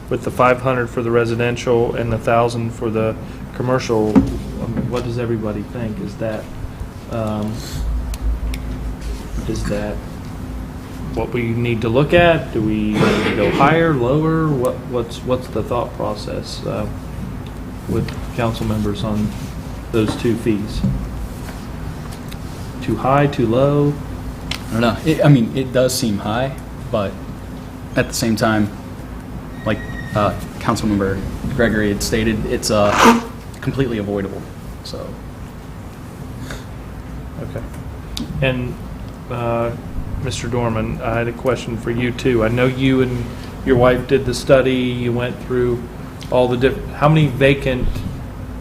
with the 500 for the residential and the 1,000 for the commercial, what does everybody think? Is that what we need to look at? Do we need to go higher, lower? What's the thought process with council members on those two fees? Too high, too low? I don't know. It does seem high, but at the same time, like Councilmember Gregory had stated, it's completely avoidable. So. Okay. And Mr. Dorman, I had a question for you too. I know you and your wife did the study. You went through all the different. How many vacant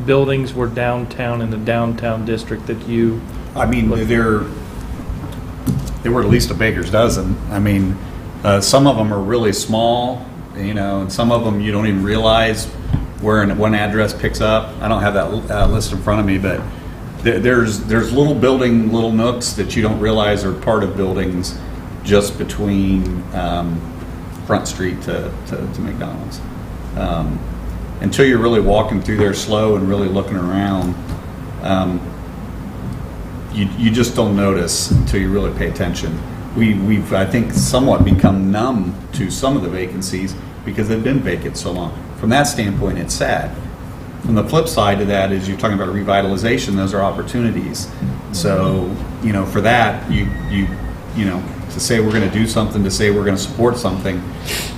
buildings were downtown in the downtown district that you? There were at least a baker's dozen. Some of them are really small, and some of them you don't even realize where one address picks up. I don't have that list in front of me, but there's little nooks that you don't realize are part of buildings just between Front Street to McDonald's. Until you're really walking through there slow and really looking around, you just don't notice until you really pay attention. We've, I think, somewhat become numb to some of the vacancies because they've been vacant so long. From that standpoint, it's sad. From the flip side to that is you're talking about revitalization, those are opportunities. So, for that, to say we're going to do something, to say we're going to support something,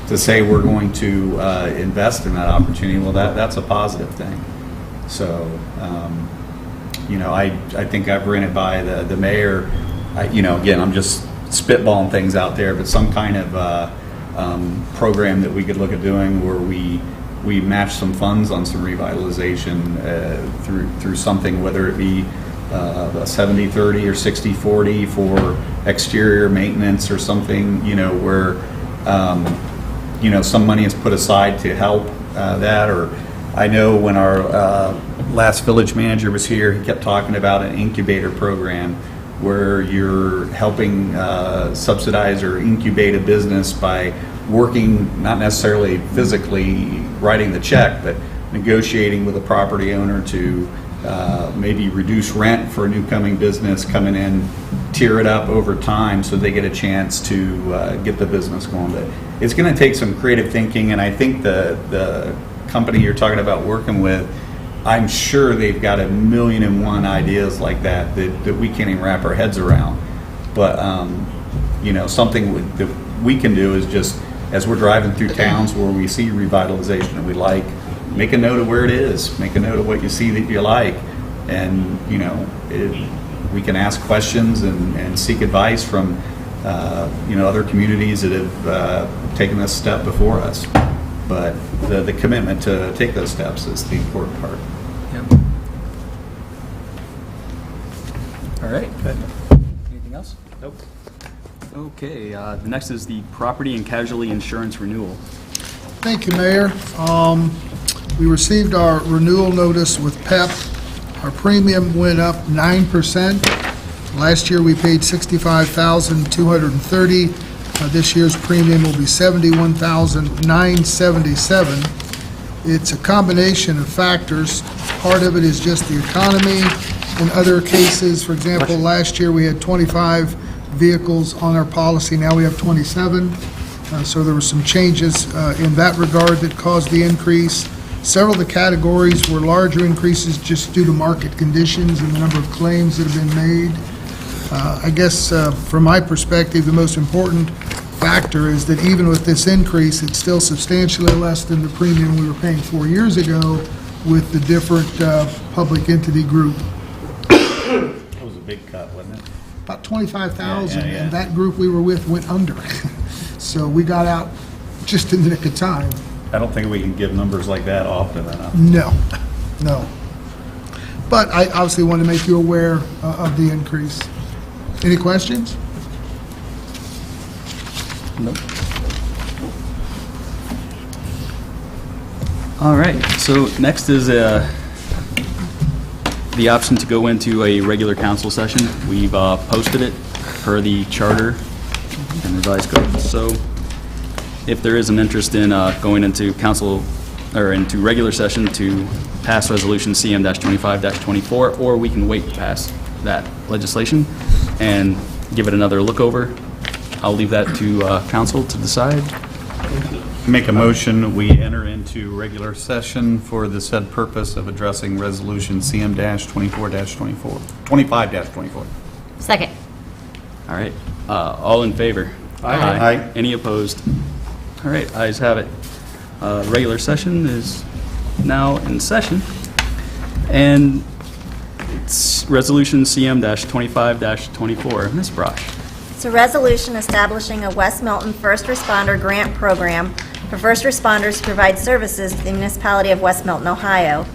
to say we're going to invest in that opportunity, well, that's a positive thing. So, I think I've ran it by the mayor. Again, I'm just spitballing things out there, but some kind of program that we could look at doing where we match some funds on some revitalization through something, whether it be a 70-30 or 60-40 for exterior maintenance or something, where some money is put aside to help that. Or I know when our last village manager was here, he kept talking about an incubator program where you're helping subsidize or incubate a business by working, not necessarily physically writing the check, but negotiating with a property owner to maybe reduce rent for a new coming business coming in, tier it up over time so they get a chance to get the business going. But it's going to take some creative thinking, and I think the company you're talking about working with, I'm sure they've got 1,000,001 ideas like that we can't even wrap our heads around. But something that we can do is just, as we're driving through towns where we see revitalization that we like, make a note of where it is, make a note of what you see that you like, and we can ask questions and seek advice from other communities that have taken this step before us. But the commitment to take those steps is the important part. Yep. All right. Anything else? Nope. Okay, the next is the property and casualty insurance renewal. Thank you, Mayor. We received our renewal notice with PEP. Our premium went up 9%. Last year, we paid $65,230. This year's premium will be $71,977. It's a combination of factors. Part of it is just the economy. In other cases, for example, last year we had 25 vehicles on our policy. Now we have 27. So there were some changes in that regard that caused the increase. Several of the categories were larger increases just due to market conditions and the number of claims that have been made. I guess from my perspective, the most important factor is that even with this increase, it's still substantially less than the premium we were paying 4 years ago with the different public entity group. That was a big cut, wasn't it? About 25,000, Yeah. and that group we were with went under. So we got out just in the nick of time. I don't think we can give numbers like that often enough. No. But I obviously want to make you aware of the increase. Any questions? Nope. All right, so next is the option to go into a regular council session. We've posted it per the charter and revised code. So if there is an interest in going into council or into regular session to pass resolution CM-25-24, or we can wait to pass that legislation and give it another look over. I'll leave that to council to decide. Make a motion, we enter into regular session for the said purpose of addressing resolution CM-25-24. Second. All right, all in favor? Aye. Any opposed? All right, ayes have it. Regular session is now in session. And it's resolution CM-25-24. Ms. Brosh. It's a resolution establishing a West Milton First Responder Grant Program for first responders who provide services to the municipality of West Milton, Ohio.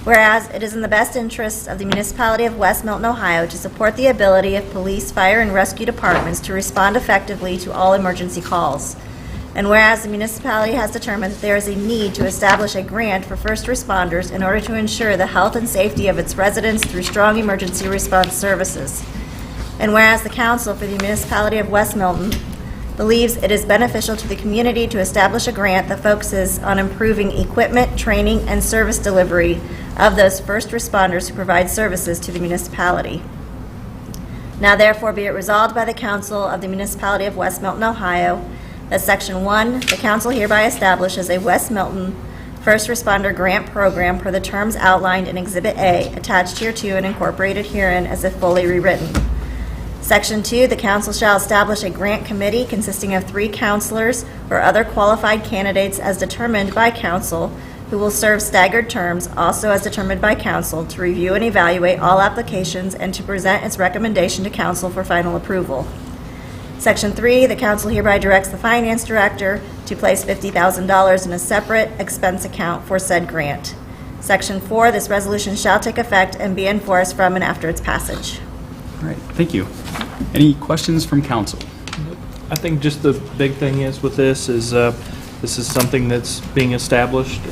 Whereas it is in the best interests of the municipality of West Milton, Ohio to support the ability of police, fire, and rescue departments to respond effectively to all emergency calls. And whereas the municipality has determined that there is a need to establish a grant for first responders in order to ensure the health and safety of its residents through strong emergency response services. And whereas the council for the municipality of West Milton believes it is beneficial to the community to establish a grant that focuses on improving equipment, training, and service delivery of those first responders who provide services to the municipality. Now therefore be it resolved by the council of the municipality of West Milton, Ohio, that Section 1, the council hereby establishes a West Milton First Responder Grant Program per the terms outlined in Exhibit A, attached hereto and incorporated herein as if fully rewritten. Section 2, the council shall establish a grant committee consisting of 3 counselors or other qualified candidates as determined by council, who will serve staggered terms, also as determined by council, to review and evaluate all applications and to present its recommendation to council for final approval. Section 3, the council hereby directs the finance director to place $50,000 in a separate expense account for said grant. Section 4, this resolution shall take effect and be enforced from and after its passage. All right, thank you. Any questions from council? I think just the big thing is with this is something that's being established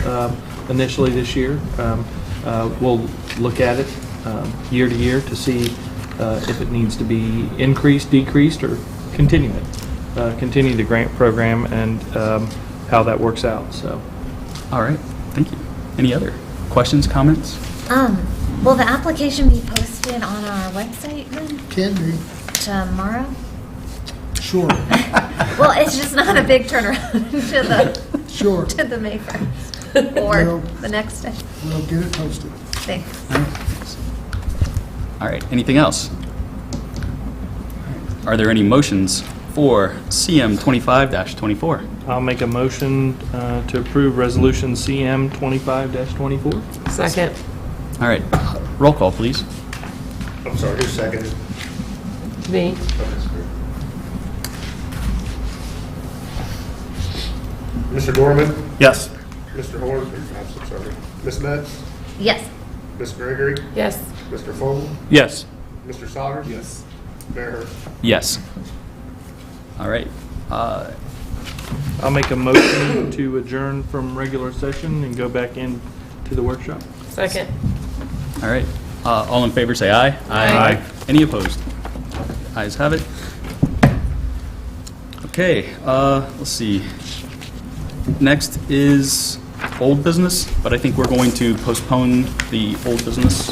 initially this year. We'll look at it year to year to see if it needs to be increased, decreased, or continue the grant program and how that works out. So, All right, thank you. Any other questions, comments? Will the application be posted on our website then Can be. tomorrow? Sure. Well, it's just not a big turnaround Sure. to the May 1st or Well- the next day. We'll get it posted. Thanks. All right, anything else? Are there any motions for CM 25-24? I'll make a motion to approve resolution CM 25-24. Second. All right, roll call, please. I'm sorry, who seconded? Me. Mr. Dorman, Yes. Mr. Horn, I'm sorry, Ms. Metz, Yes. Ms. Gregory, Yes. Mr. Fogel, Yes. Mr. Sodders. Yes. Mayor Hurst. Yes. All right. I'll make a motion to adjourn from regular session and go back into the workshop. Second. All right. All in favor, say aye. Aye. Any opposed? Ayes have it. Okay, let's see. Next is old business, but I think we're going to postpone the old business.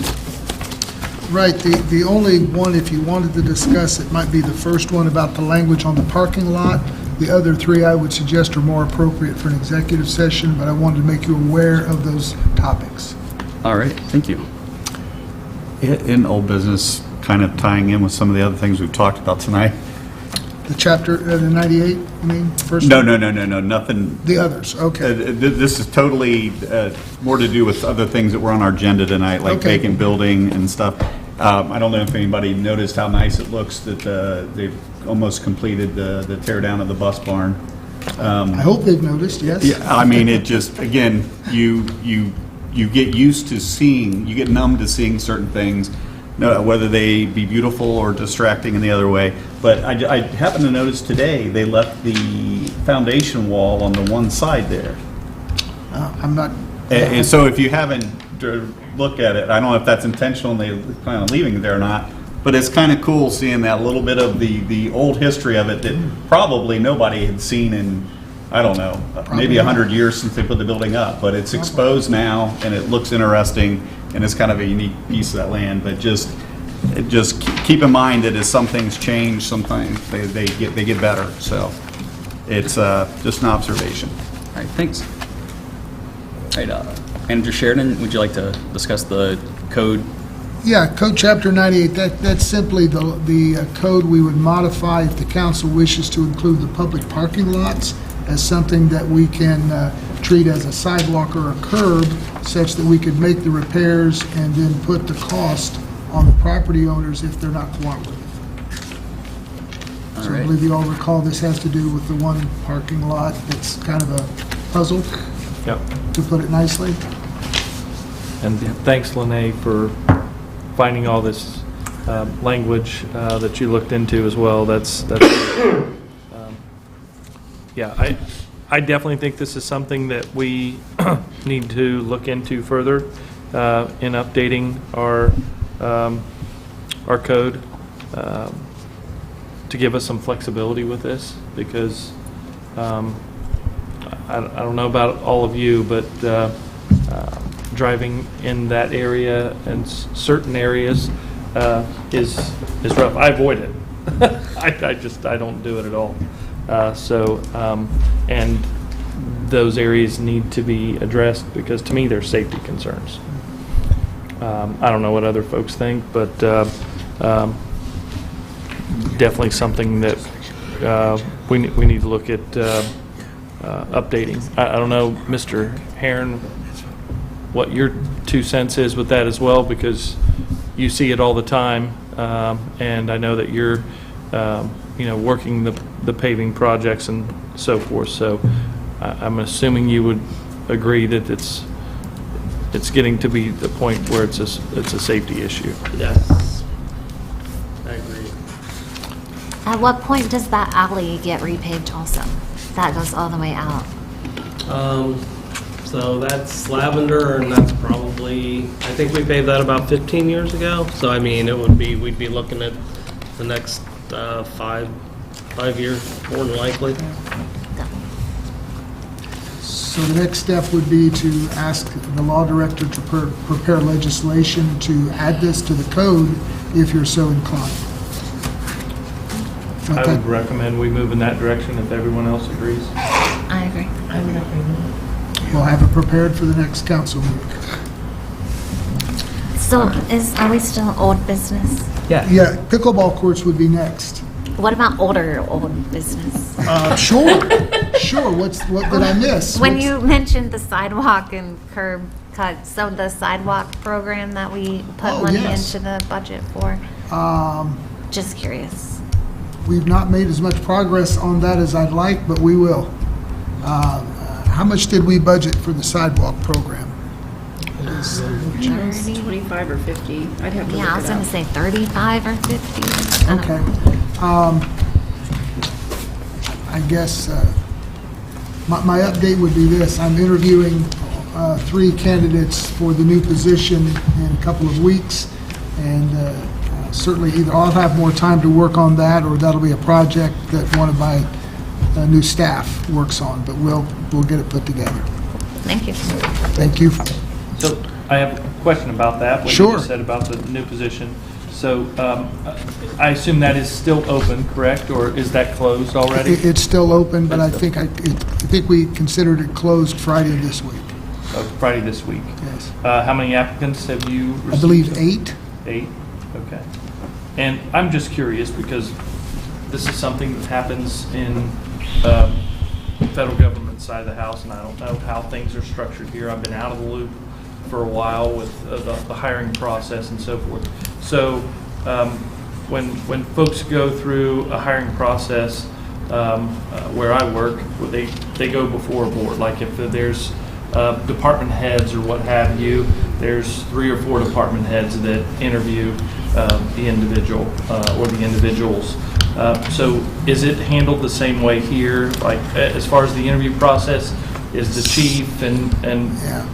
Right, the only one, if you wanted to discuss it, might be the first one about the language on the parking lot. The other three I would suggest are more appropriate for an executive session, but I wanted to make you aware of those topics. All right, thank you. In old business, kind of tying in with some of the other things we've talked about tonight. The chapter, the 98, I mean, first? No, nothing. The others, okay. This is totally more to do with other things that were on our agenda tonight, like Okay. vacant building and stuff. I don't know if anybody noticed how nice it looks that they've almost completed the tear down of the bus barn. I hope they've noticed, yes. Yeah, I mean, it just, again, you get used to seeing, you get numb to seeing certain things, whether they be beautiful or distracting in the other way. But I happened to notice today, they left the foundation wall on the one side there. I'm not, And so if you haven't looked at it, I don't know if that's intentional and they plan on leaving it there or not, but it's kind of cool seeing that little bit of the old history of it that probably nobody had seen in, I don't know, maybe 100 years since they put the building up. But it's exposed now and it looks interesting and it's kind of a unique piece of that land. But just keep in mind that as some things change, sometimes they get better. So it's just an observation. All right, thanks. All right, Manager Sheridan, would you like to discuss the code? yeah, Code Chapter 98, that's simply the code we would modify if the council wishes to include the public parking lots as something that we can treat as a sidewalk or a curb, such that we could make the repairs and then put the cost on the property owners if they're not cooperative. All So I right. believe you all recall this has to do with the one parking lot that's kind of a puzzle, Yep. to put it nicely. And thanks, Lene, for finding all this language that you looked into as well. That's yeah, I definitely think this is something that we need to look into further in updating our code to give us some flexibility with this, because I don't know about all of you, but driving in that area and certain areas is rough. I avoid it. I don't do it at all. And those areas need to be addressed because to me they're safety concerns. I don't know what other folks think, but definitely something that we need to look at updating. I don't know, Mr. Herron, what your 2 cents is with that as well, because you see it all the time, and I know that you're working the paving projects and so forth. So I'm assuming you would agree that it's getting to be the point where it's a safety issue. Yes. I agree. At what point does that alley get repaved also? That goes all the way out. So that's lavender, and that's probably, I think we paved that about 15 years ago. So I mean, we'd be looking at the next 5 years, more than likely. So the next step would be to ask the law director to prepare legislation to add this to the code if you're so inclined. I would recommend we move in that direction if everyone else agrees. I agree. I would agree. We'll have it prepared for the next council meeting. So are we still old business? Yeah. Yeah, pickleball courts would be next. What about older old business? Sure. What did I miss? When you mentioned the sidewalk and curb cut, so the sidewalk program that we put money yes. into the budget for? Just curious. We've not made as much progress on that as I'd like, but we will. How much did we budget for the sidewalk program? It's 25 or 50. I'd have to Yeah, I was look it gonna up. say 35 or 50. I don't Okay. know. I guess my update would be this. I'm interviewing 3 candidates for the new position in a couple of weeks, and certainly either I'll have more time to work on that, or that'll be a project that one of my new staff works on, but we'll get it put together. Thank you. Thank you. So I have a question about that, what you Sure. just said about the new position. So I assume that is still open, correct, or is that closed already? It's still open, but I think we considered it closed Friday this week. Oh, Friday this week. Yes. How many applicants have you received? I believe 8. 8, okay. And I'm just curious because this is something that happens in federal government side of the house, and I don't know how things are structured here. I've been out of the loop for a while with the hiring process and so forth. So when folks go through a hiring process where I work, they go before a board. Like if there's department heads or what have you, there's 3 or 4 department heads that interview the individual or the individuals. So is it handled the same way here? Like as far as the interview process, is the chief and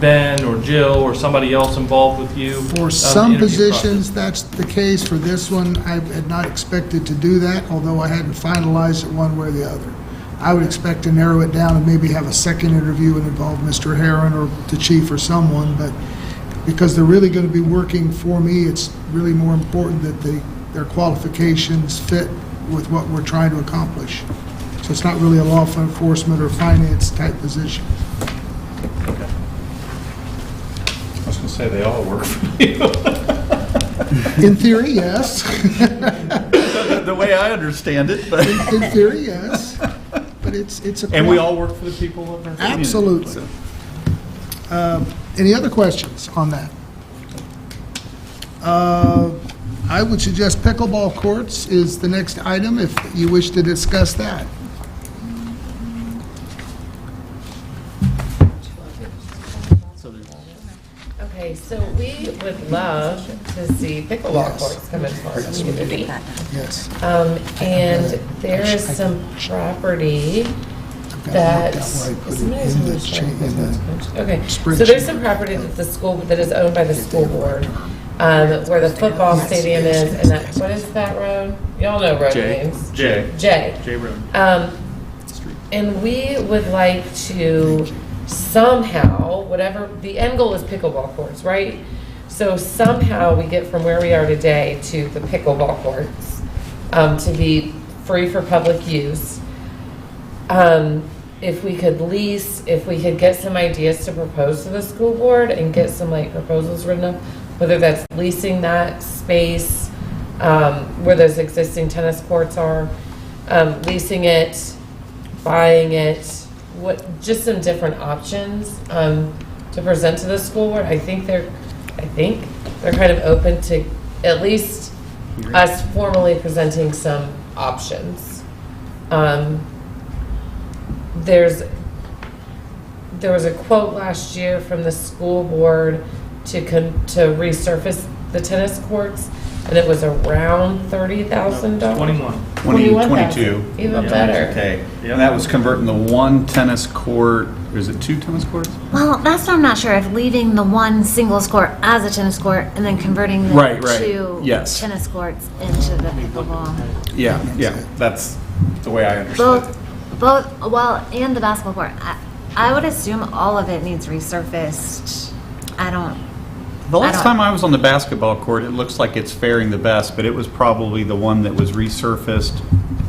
Ben or Jill or somebody else involved with you? For some positions, that's the case. For this one, I had not expected to do that, although I hadn't finalized it one way or the other. I would expect to narrow it down and maybe have a second interview and involve Mr. Herron or the chief or someone, but because they're really going to be working for me, it's really more important that their qualifications fit with what we're trying to accomplish. So it's not really a law enforcement or finance type position. I was going to say, they all work for you. In theory, yes. The way I understand it, but. In theory, yes. But it's a. And we all work for the people of our community. Absolutely. Any other questions on that? I would suggest pickleball courts is the next item if you wish to discuss that. Okay, so we would love to see pickleball Yes. courts come into our community. Yes. And there is some property that, somebody's on the show. Okay, so there's some property that the school, that is owned by the school board, where the football stadium is, and that, what is that road? Y'all know road names. J J. Road. And we would like to somehow, whatever, the end goal is pickleball courts, right? So somehow we get from where we are today to the pickleball courts, to be free for public use. If we could lease, if we could get some ideas to propose to the school board and get some like proposals written up, whether that's leasing that space, where those existing tennis courts are, leasing it, buying it, just some different options to present to the school board. I think they're kind of open to at least us formally presenting some options. There was a quote last year from the school board to resurface the tennis courts, and it was around $30,000. 21. 22. Even better. Okay. And that was converting the one tennis court, or is it 2 tennis courts? Well, that's what I'm not sure if leaving the one singles court as a tennis court and then converting them Right, to yes. tennis courts into the pickleball. Yeah, that's the way I understood it. Well, and the basketball court. I would assume all of it needs resurfaced. The last time I was on the basketball court, it looks like it's faring the best, but it was probably the one that was resurfaced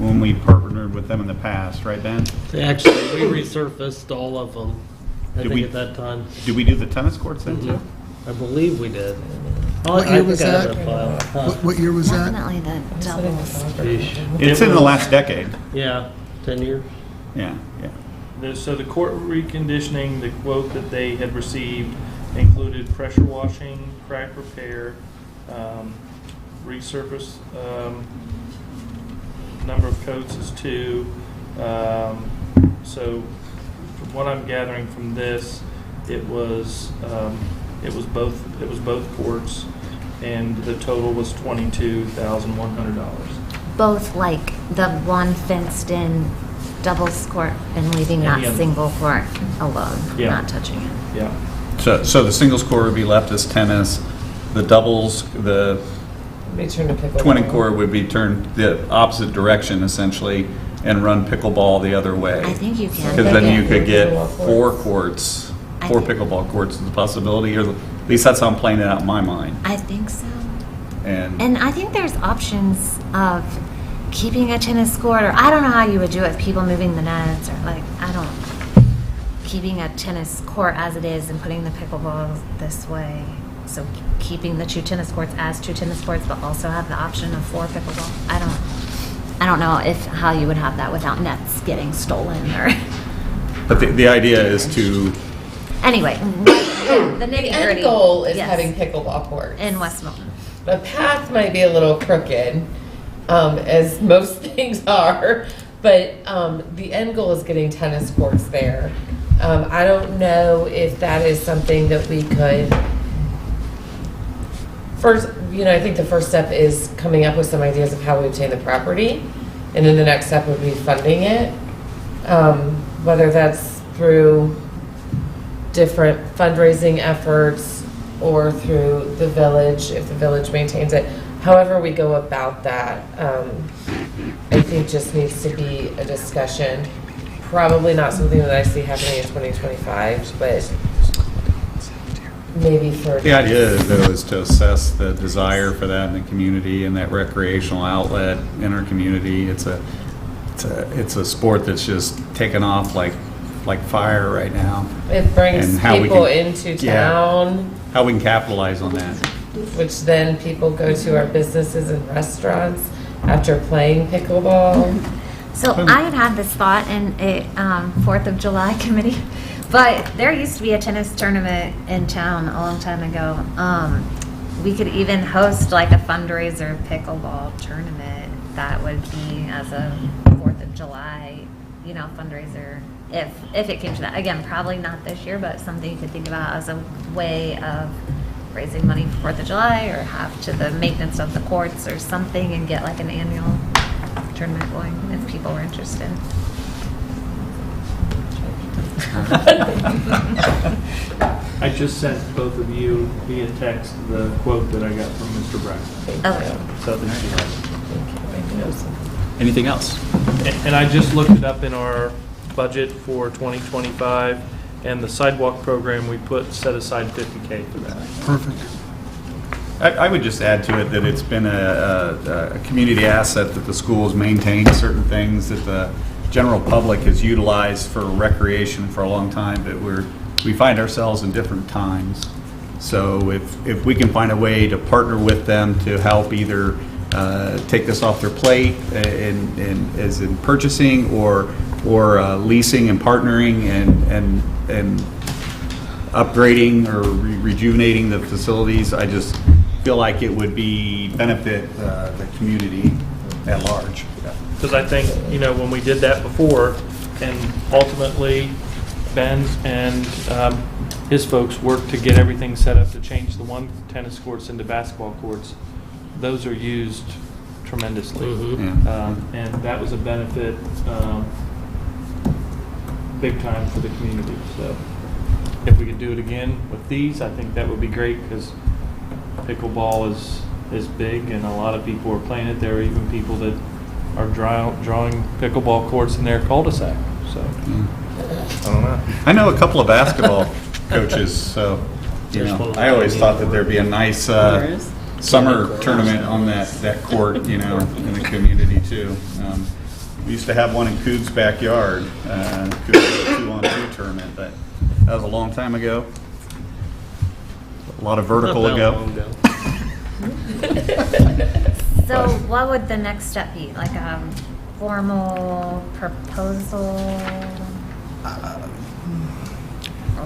when we partnered with them in the past, right, Ben? Actually, we resurfaced all of them, I Did think we- at that time. Did we do the tennis courts then too? I believe we did. What year was that? Huh. What year was that? Definitely the doubles. Sheesh. It's in the last decade. Yeah, 10 years. Yeah. So the court reconditioning, the quote that they had received included pressure washing, crack repair, resurface, number of coats is 2. So what I'm gathering from this, it was both courts, and the total was $22,100. Both like the one fenced in doubles court and leaving that Yeah. single court alone, Yeah. not touching it. Yeah. So the singles court would be left as tennis, the doubles, the Be turned to pickleball. twinning court would be turned the opposite direction essentially and run pickleball the other way. I think you can. Because then you could get Pickleball four courts, I four think- pickleball courts is a possibility, or at least that's how I'm playing it out in my mind. I think so. And And I think there's options of keeping a tennis court, or I don't know how you would do it, people moving the nets, or like, I don't, keeping a tennis court as it is and putting the pickleball this way. So keeping the two tennis courts as two tennis courts, but also have the option of four pickleball. I don't know how you would have that without nets getting stolen or, but the idea is to anyway, the The nitty end gritty. goal is yes, having pickleball courts. in West Milton. The path might be a little crooked, as most things are, but the end goal is getting tennis courts there. I don't know if that is something that we could. First, I think the first step is coming up with some ideas of how we obtain the property, and then the next step would be funding it. Whether that's through different fundraising efforts or through the village, if the village maintains it. However we go about that, I think just needs to be a discussion. Probably not something that I see happening in 2025, but maybe for. the idea though is to assess the desire for that in the community and that recreational outlet in our community. It's a sport that's just taken off like fire right now. It brings And how we people can- into yeah. town, How we can capitalize on that. which then people go to our businesses and restaurants after playing pickleball. So I had this thought in a 4th of July committee, but there used to be a tennis tournament in town a long time ago. We could even host like a fundraiser pickleball tournament that would be as a 4th of July, fundraiser. If it came to that, again, probably not this year, but something you could think about as a way of raising money for 4th of July, or have to the maintenance of the courts or something, and get like an annual tournament going if people were interested. I just sent both of you via text the quote that I got from Mr. Braxton. Okay. So that you have it. Anything else? And I just looked it up in our budget for 2025, and the sidewalk program, we set aside $50K for that. Perfect. I would just add to it that it's been a community asset that the schools maintain certain things that the general public has utilized for recreation for a long time, but we find ourselves in different times. So if we can find a way to partner with them to help either take this off their plate as in purchasing or leasing and partnering and upgrading or rejuvenating the facilities, I just feel like it would benefit the community at large. Because I think, when we did that before, and ultimately Ben and his folks worked to get everything set up to change the one tennis courts into basketball courts, those are used tremendously. Yeah. And that was a benefit big time for the community. So if we could do it again with these, I think that would be great, because pickleball is big and a lot of people are playing it. There are even people that are drawing pickleball courts in their cul-de-sac. So I don't know. I know a couple of basketball coaches, so I always thought that there'd be a nice summer tournament on that court, in the community too. We used to have one in Coog's backyard, Coog's 2-on-2 tournament, but that was a long time ago. A lot of vertical Not that ago. long ago. So what would the next step be? Like a formal proposal? A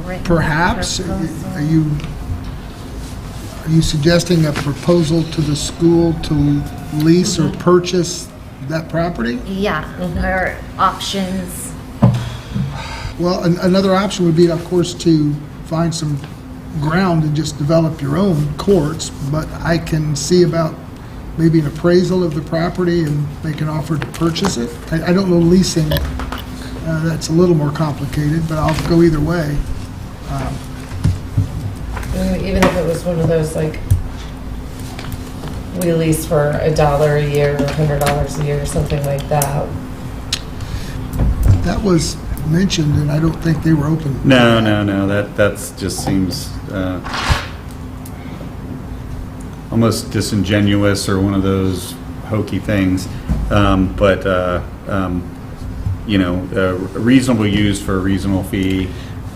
written Perhaps, proposal? are you suggesting a proposal to the school to lease or purchase that property? Yeah, or options. Well, another option would be, of course, to find some ground and just develop your own courts, but I can see about maybe an appraisal of the property and make an offer to purchase it. I don't know leasing, that's a little more complicated, but I'll go either way. Even if it was one of those, like, we lease for $1 a year or $100 a year or something like that. That was mentioned, and I don't think they were open. No, that's just seems almost disingenuous or one of those hokey things. You know, a reasonable use for a reasonable fee,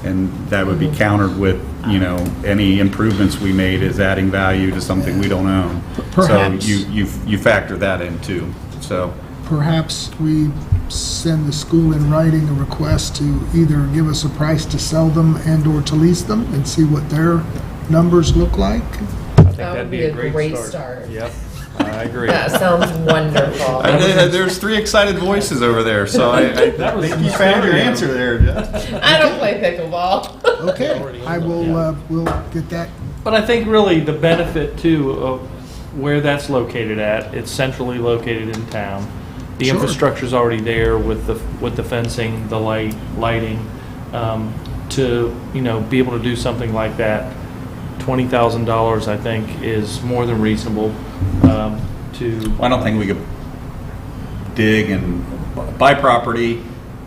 and that would be countered with, you know, any improvements we made is adding value to something we don't own. Perhaps. So you factor that in too, so. Perhaps we send the school in writing a request to either give us a price to sell them and/or to lease them and see what their numbers look like. I think That would be a great start. Yep, I agree. That sounds wonderful. There's 3 excited voices over there, so I think you found your answer there, Jeff. I don't play pickleball. Okay, I will, we'll get that. But I think really the benefit too of where that's located at, it's centrally located in town. The Sure. infrastructure's already there with the fencing, the lighting, to, you know, be able to do something like that. $20,000, I think, is more than reasonable, to. I don't think we could dig and buy property,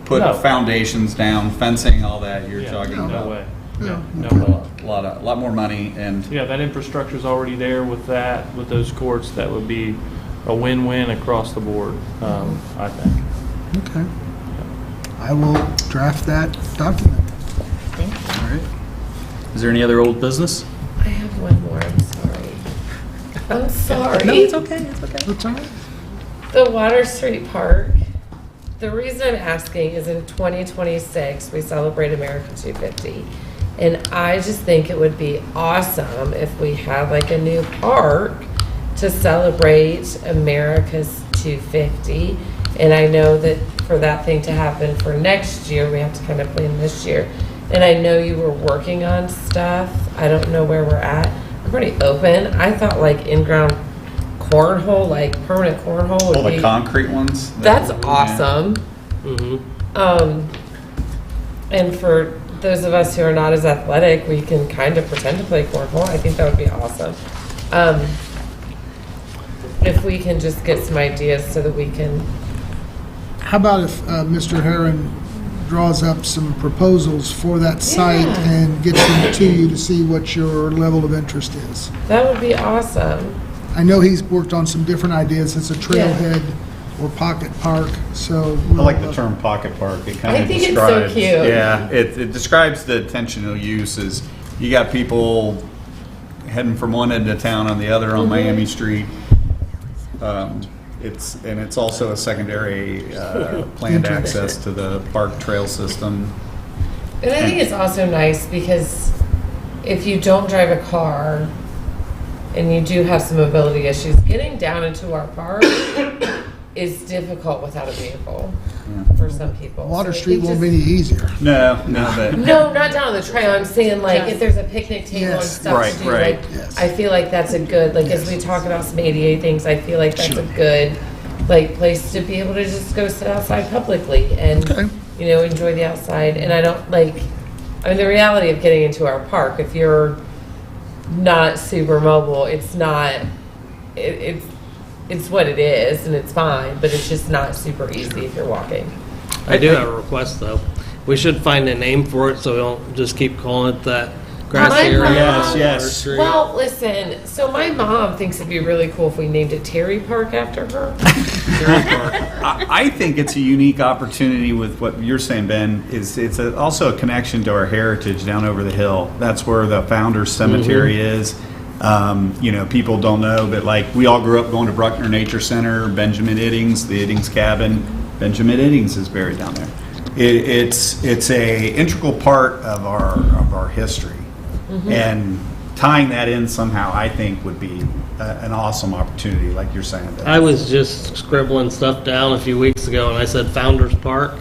put No. foundations down, fencing, all that. You're Yeah, talking no about way. Yeah. No. a lot more money, and Yeah, that infrastructure's already there with that, with those courts. That would be a win-win across the board, I think. Okay. I will draft that document. Thank you. All right. Is there any other old business? I have one more, I'm sorry. I'm sorry. No, it's okay, it's okay. That's all right. The Water Street Park, the reason I'm asking is in 2026, we celebrate America 250. And I just think it would be awesome if we had like a new park to celebrate America's 250. And I know that for that thing to happen for next year, we have to kind of plan this year. And I know you were working on stuff. I don't know where we're at. I'm pretty open. I thought like in-ground cornhole, like permanent cornhole would all the be. concrete ones. That's awesome. Mm-hmm. And for those of us who are not as athletic, we can kind of pretend to play cornhole. I think that would be awesome. If we can just get some ideas so that we can. How about if Mr. Herron draws up some proposals for that site Yeah. and gets them to you to see what your level of interest is? That would be awesome. I know he's worked on some different ideas. It's a trailhead or pocket park, so. I like the term pocket park. It kind I of think it's so describes. cute. Yeah, it describes the intentional uses. You got people heading from one end of town on the other on Miami Street. It's also a secondary planned access to the park trail system. And I think it's also nice because if you don't drive a car and you do have some mobility issues, getting down into our park is difficult without a vehicle for some people. Water So I Street think won't just- be any easier. No, but No, not down on the trail. I'm saying like if there's a picnic table and Yes. stuff Right, to do, right. like Yes. I feel like that's a good like as we talk about some ADA things, I feel like that's a good like place to be able to just go sit outside publicly and Okay. you know enjoy the outside. And I don't like. I mean, the reality of getting into our park, if you're not super mobile, it's not. It's what it is, and it's fine, but it's just not super easy if you're walking. I do have a request, though. We should find a name for it so we don't just keep calling it that grassy My area. mom- Yes. Water Street. Well, listen, so my mom thinks it'd be really cool if we named it Terry Park after her. I think it's a unique opportunity with what you're saying, Ben, is it's also a connection to our heritage down over the hill. That's where the Founders Cemetery is. You know, people don't know, but like we all grew up going to Bruckner Nature Center, Benjamin Iddings, the Iddings cabin. Benjamin Iddings is buried down there. It's a integral part of our history. And tying that in somehow, I think, would be an awesome opportunity, like you're saying. I was just scribbling stuff down a few weeks ago, and I said Founders Park.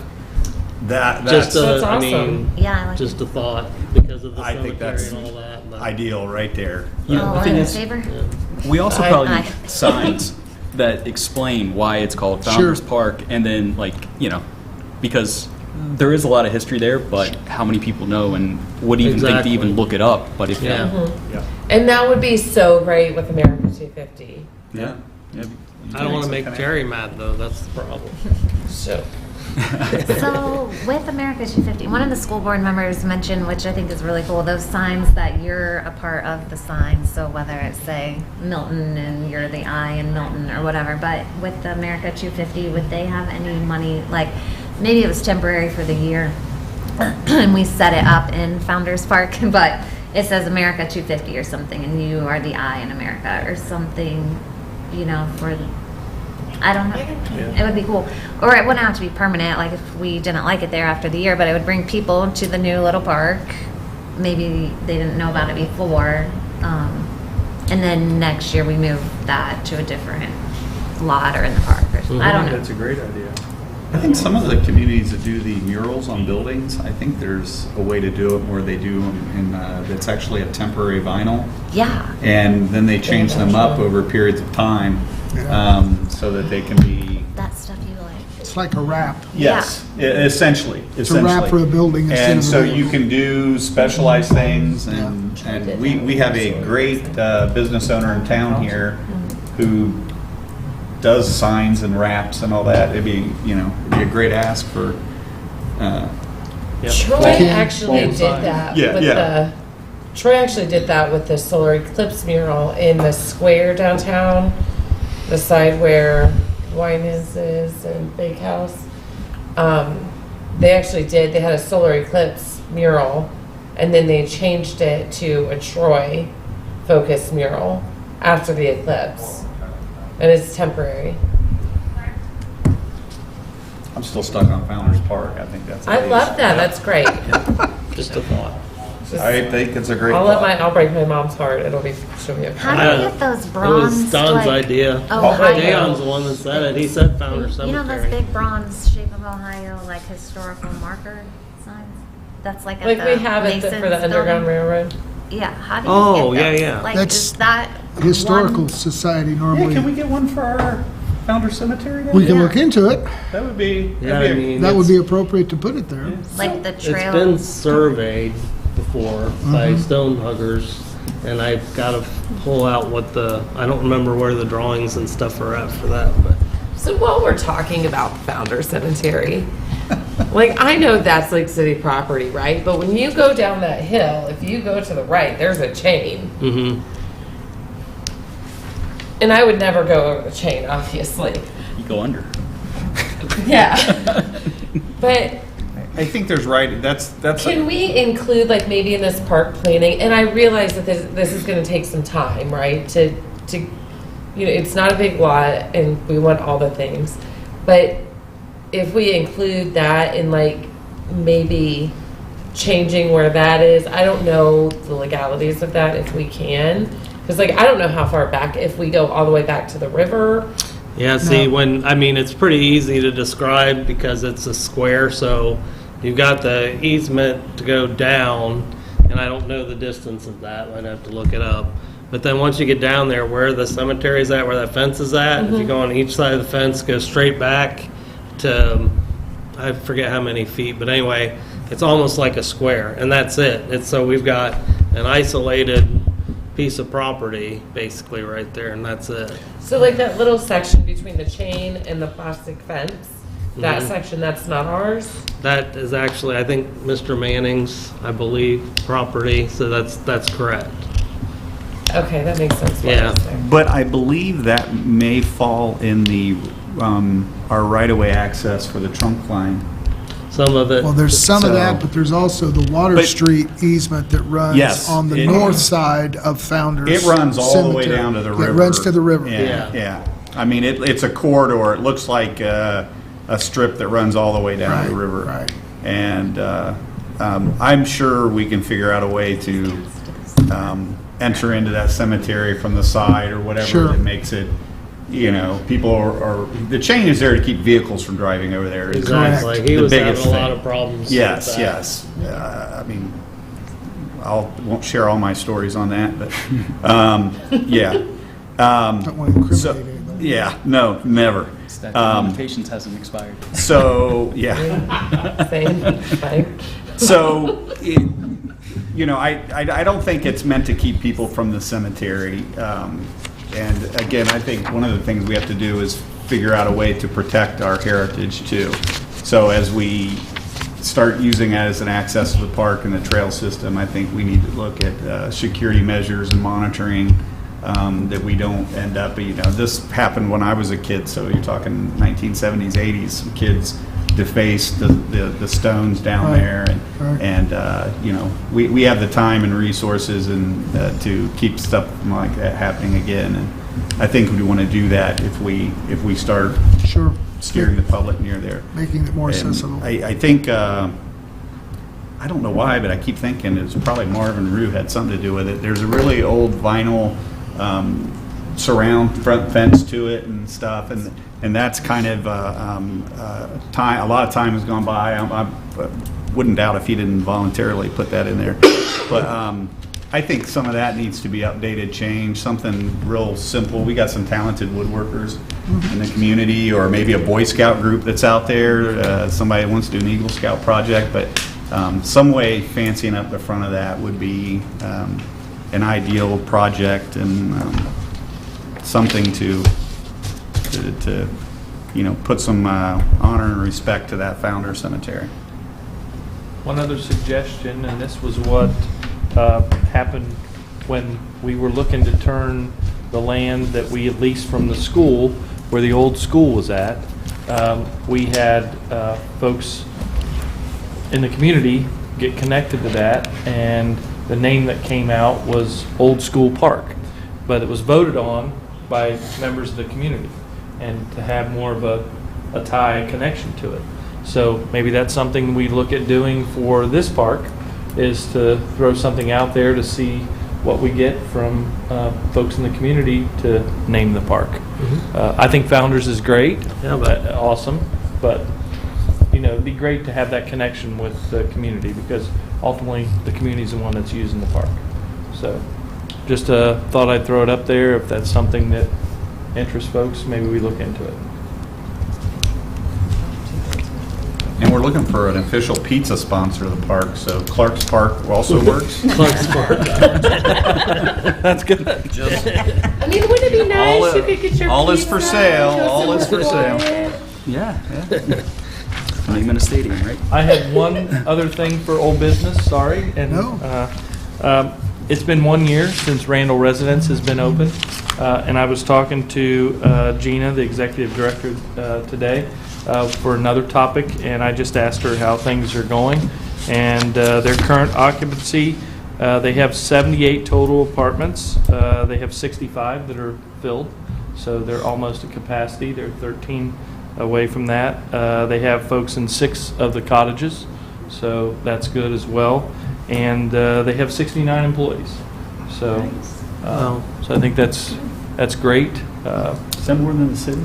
That's Just That's I awesome. mean, Yeah, I like just a thought because of the I think cemetery that's and all that. But ideal right there. You know, Oh, the I'm thing in is, favor. we also I- probably I- need signs that explain why it's called Founders Park, and then because there is a lot of history there, but how many people know and would even think to Exactly. even look it up? But if Yeah. Yeah. And that would be so great with America 250. Yeah. I don't want to make Jerry mad though. That's the problem. So, So with America 250, one of the school board members mentioned, which I think is really cool, those signs that you're a part of the sign. So whether it's say Milton and you're the I in Milton or whatever, but with the America 250, would they have any money, like maybe it was temporary for the year and we set it up in Founders Park, but it says America 250 or something and you are the I in America or something, for I don't know. It would be cool. Or it wouldn't have to be permanent, like if we didn't like it there after the year, but it would bring people to the new little park. Maybe they didn't know about it before. And then next year we move that to a different lot or in the park or something. I don't know. That's a great idea. I think some of the communities that do the murals on buildings, I think there's a way to do it where they do them in, it's actually a temporary vinyl. Yeah. And then they change them up over periods of time so that they can be. That stuff you like. It's like a wrap. Yes, essentially. It's a wrap for a building instead And of a so building. you can do specialized things, and we have a great business owner in town here who does signs and wraps and all that. It'd be a great ask for. Troy actually Full did size. that Yeah, with yeah. Troy actually did that with the solar eclipse mural in the square downtown, the side where Winans is and Big House. They had a solar eclipse mural, and then they changed it to a Troy focused mural after the eclipse. And it's temporary. I'm still stuck on Founders Park. I think that's. I love that. That's great. Just a thought. I think it's a great. I'll break my mom's heart. She'll be okay. How do you get those It bronze? was Don's idea. Ohio. Dan's the one that said it. He said Founder You know those Cemetery. big bronze shape of Ohio, like historical marker signs? That's like at Like the we have it for Masons the Underground building? Railroad. Yeah, how do you Oh, get yeah, those? yeah. Like, That's is that Historical one- Society Yeah, normally. can we get one for our Founder Cemetery? Then? We can Yeah. look into it. That would be. Yeah, I that'd be mean, That would it's- be appropriate to put it there. like the It's trail? been surveyed before by stone huggers, and I've got to pull out I don't remember where the drawings and stuff are at for that, but So while we're talking about the Founder Cemetery, like I know that's like city property, right? But when you go down that hill, if you go to the right, there's a chain. And I would never go over the chain, obviously. You go under. Yeah. But I think there's right. That's. can we include like maybe in this park planning, and I realize that this is going to take some time, right? To it's not a big lot, and we want all the things, but if we include that in like maybe changing where that is, I don't know the legalities of that if we can, because like I don't know how far back if we go all the way back to the river. yeah, see, it's pretty easy to describe because it's a square, so you've got the easement to go down, and I don't know the distance of that, I'd have to look it up. But then once you get down there, where the cemetery is at, where that fence is at, if you go on each side of the fence, go straight back to, I forget how many feet, but anyway, it's almost like a square, and that's it. So we've got an isolated piece of property, basically, right there, and that's it. So like that little section between the chain and the plastic fence, that section, that's not ours? That is actually, I think, Mr. Manning's, I believe, property, so that's correct. Okay, that makes sense. what Yeah. I was saying. But I believe that may fall in the our right-of-way access for the trunk line. Some of it. Well, there's some of So- that, but there's also the Water But- Street easement that runs Yes, on the it- north side of Founders It runs all the way Cemetery. down to the It river. runs to the river. Yeah, yeah. I mean, it's a corridor. It looks like a strip that runs all the way down to the Right, river. right. And I'm sure we can figure out a way to enter into that cemetery from the side or whatever Sure. that makes it you know, people are, the chain is there to keep vehicles from driving over there. is Exactly. He the was having biggest a lot thing. of problems. Yes, with that. yes. I mean, won't share all my stories on that, but, yeah. Don't want to incriminate So, anybody. yeah, no, never. Statute of limitations hasn't expired. So, yeah. Same, fine. So, you know, I don't think it's meant to keep people from the cemetery. And again, I think one of the things we have to do is figure out a way to protect our heritage too. So as we start using it as an access to the park and the trail system, I think we need to look at security measures and monitoring, that we don't end up, you know, this happened when I was a kid, so you're talking 1970s, 80s, some kids defaced the stones down Right. there, and you know, we have the time and resources and to keep stuff like that happening again, and I think we want to do that if we start Sure. steering the public near there. Making it more And accessible. I think, I don't know why, but I keep thinking it's probably Marvin Rue had something to do with it. There's a really old vinyl surround front fence to it and stuff, and that's kind of time. A lot of time has gone by. I wouldn't doubt if he didn't voluntarily put that in there, but I think some of that needs to be updated, changed, something real simple. We got some talented woodworkers in the community, or maybe a Boy Scout group that's out there. Somebody that wants to do an Eagle Scout project, but some way fancying up the front of that would be an ideal project, and something to you know, put some honor and respect to that founder cemetery. One other suggestion, and this was what happened when we were looking to turn the land that we had leased from the school, where the old school was at. We had folks in the community get connected to that, and the name that came out was Old School Park, but it was voted on by members of the community, and to have more of a tie connection to it. So maybe that's something we look at doing for this park, is to throw something out there to see what we get from folks in the community to name the park. I think Founders is great, Yeah, but- awesome, but you know, it'd be great to have that connection with the community, because ultimately the community is the one that's using the park. So just thought I'd throw it up there. If that's something that interests folks, maybe we look into it. And we're looking for an official pizza sponsor of the park, so Clark's Park also works. Clark's Park. That's good. I mean, wouldn't it be nice? You could get your all is for pizza, sale, go all is for somewhere sale. quiet. Yeah, yeah. Name in a stadium, right? I had one other thing for old business, sorry. And No. it's been 1 year since Randall Residence has been open. And I was talking to Gina, the executive director, today for another topic, and I just asked her how things are going. And their current occupancy, they have 78 total apartments. They have 65 that are filled, so they're almost at capacity. They're 13 away from that. They have folks in 6 of the cottages, so that's good as well. And they have 69 employees. So, so I think that's great. Is that more than the city?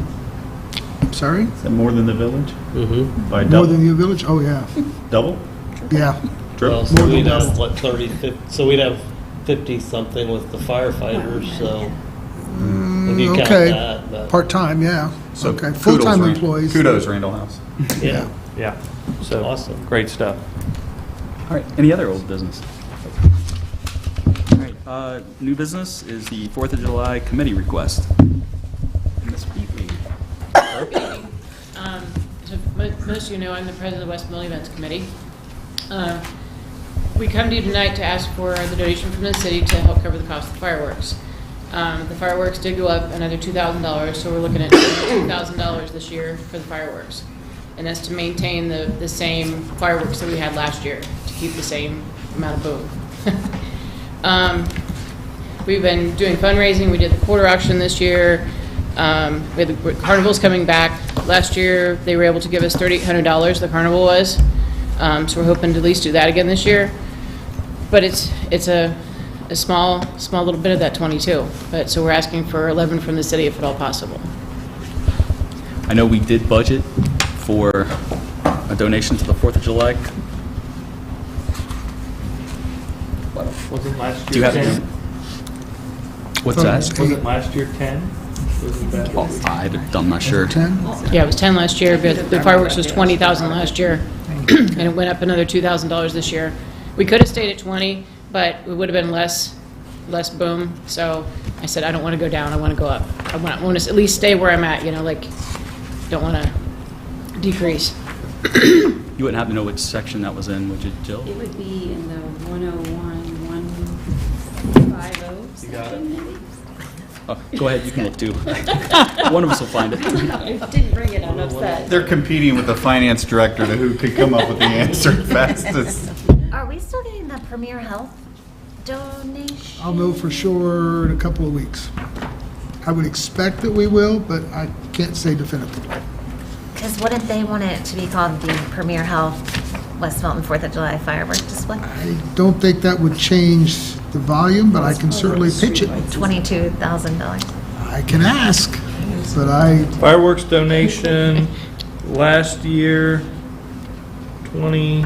Sorry? Is that more than the village? By More double? than your village? Oh, yeah. Double? Yeah. Triple? Well, so we'd have, what, 30, 50, so we'd have 50-something with the firefighters, so if you count Okay. that. But, Part-time, yeah. So Okay. kudos, Full-time Rand- employees. Kudos, Randall House. yeah. Yeah. So Awesome. great stuff. All right, any other old business? All right, new business is the 4th of July committee request. Ms. Beatley. So most of you know I'm the president of the West Milton Events Committee. We come to you tonight to ask for the donation from the city to help cover the cost of the fireworks. The fireworks did go up another $2,000, so we're looking at $2,000 this year for the fireworks. And that's to maintain the same fireworks that we had last year, to keep the same amount of boom. We've been doing fundraising. We did the quarter auction this year. We had the carnival's coming back. Last year, they were able to give us $3,800, the carnival was. So we're hoping to at least do that again this year. But it's a a small little bit of that 22. But, so we're asking for 11 from the city if at all possible. I know we did budget for a donation to the 4th of July. Wasn't last Do you year have 10? What's that? Wasn't last year 10? Wasn't that? I'm not sure. 10? Yeah, it was 10 last year, but the fireworks was 20,000 last year, and it went up another $2,000 this year. We could have stayed at 20, but it would have been less boom, so I said, I don't want to go down, I want to go up. I want to at least stay where I'm at, like, don't want to decrease. You wouldn't happen to know which section that was in, would you, Jill? It would be in the 101, 150 You got it. section, maybe. Oh, go ahead, you can look too. One of us will find it. I didn't bring it, I'm upset. They're competing with the finance director to who could come up with the answer fastest. Are we still getting the Premier Health donation? I'll know for sure in a couple of weeks. I would expect that we will, but I can't say definitively. Because wouldn't they want it to be called the Premier Health West Milton 4th of July fireworks display? I don't think that would change the volume, but I can certainly pitch it. $22,000. I can ask, but I, Fireworks donation last year, 20,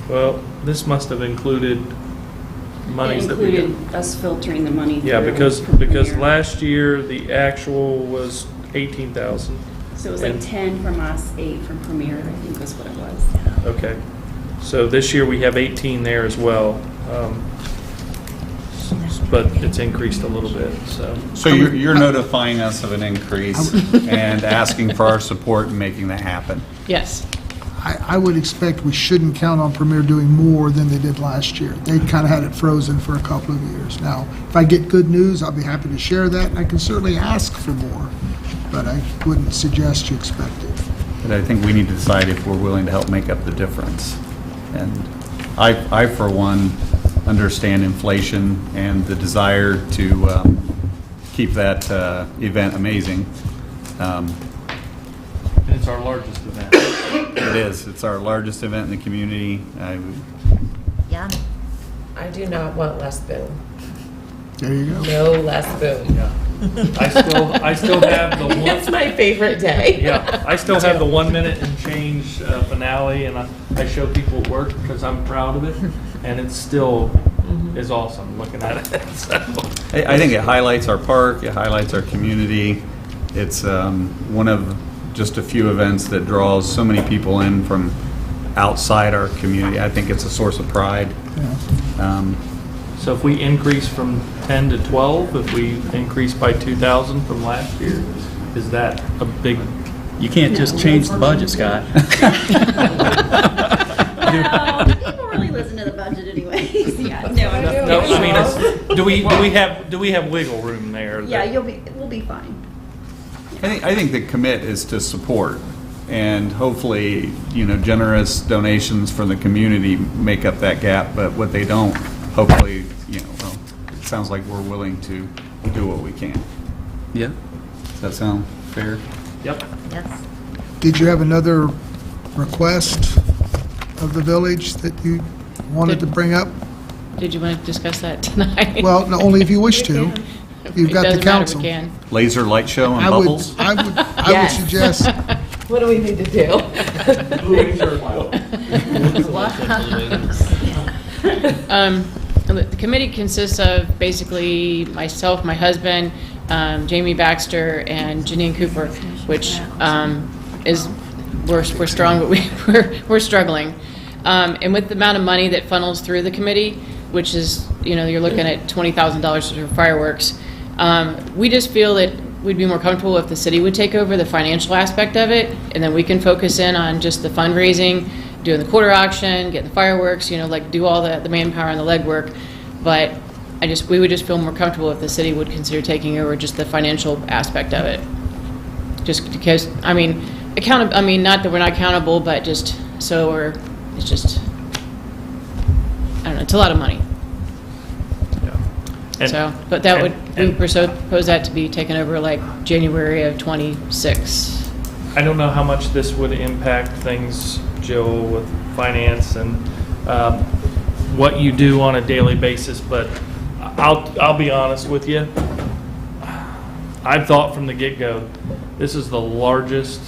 well, this must have included It monies that we got. included us filtering the money Yeah, through because Premier. last year, the actual was 18,000. So it was like and- 10 from us, 8 from Premier, I think was what it was. Okay. So this year, we have 18 there as well. But it's increased a little bit, so. So you're notifying us of an increase and asking for our support in making that happen. Yes. I would expect we shouldn't count on Premier doing more than they did last year. They kind of had it frozen for a couple of years. Now, if I get good news, I'll be happy to share that, and I can certainly ask for more, but I wouldn't suggest you expect it. But I think we need to decide if we're willing to help make up the difference. And I for one, understand inflation and the desire to keep that event amazing. And it's our largest event. It is. It's our largest event in the community. Yeah. I do not want less boom. There you go. No less boom. Yeah. I still have the one. It's my favorite day. Yeah, I still have the 1 minute and change finale, and I show people at work because I'm proud of it, and it still is awesome looking at it. So. I think it highlights our park. It highlights our community. It's one of just a few events that draws so many people in from outside our community. I think it's a source of pride. So if we increase from 10 to 12, if we increase by 2,000 from last year, is that a big? You can't just change the budget, Scott. People really listen to the budget anyways. Yeah, no, I'm just No, kidding. I mean, do we have wiggle room there? Yeah, we'll be fine. I think the commit is to support, and hopefully, generous donations from the community make up that gap. But what they don't, hopefully, well, it sounds like we're willing to do what we can. Yeah. Does that sound fair? Yep. Yes. Did you have another request of the village that you wanted to bring up? Did you want to discuss that tonight? Well, no, only if you wish to. You've got the It doesn't matter if council. we can. Laser light show and I would, bubbles? I would Yes. suggest, What do we need to do? The committee consists of basically myself, my husband, Jamie Baxter, and Janine Cooper, which we're strong, but we're struggling. And with the amount of money that funnels through the committee, which is, you're looking at $20,000 for fireworks, we just feel that we'd be more comfortable if the city would take over the financial aspect of it, and then we can focus in on just the fundraising, doing the quarter auction, getting the fireworks, do all the manpower and the legwork. But we would just feel more comfortable if the city would consider taking over just the financial aspect of it. Just because, not that we're not accountable, but it's just, I don't know, it's a lot of money. But we propose that to be taken over like January of 26. I don't know how much this would impact things, Jill, with finance and what you do on a daily basis, but I'll be honest with you. I've thought from the get-go, this is the largest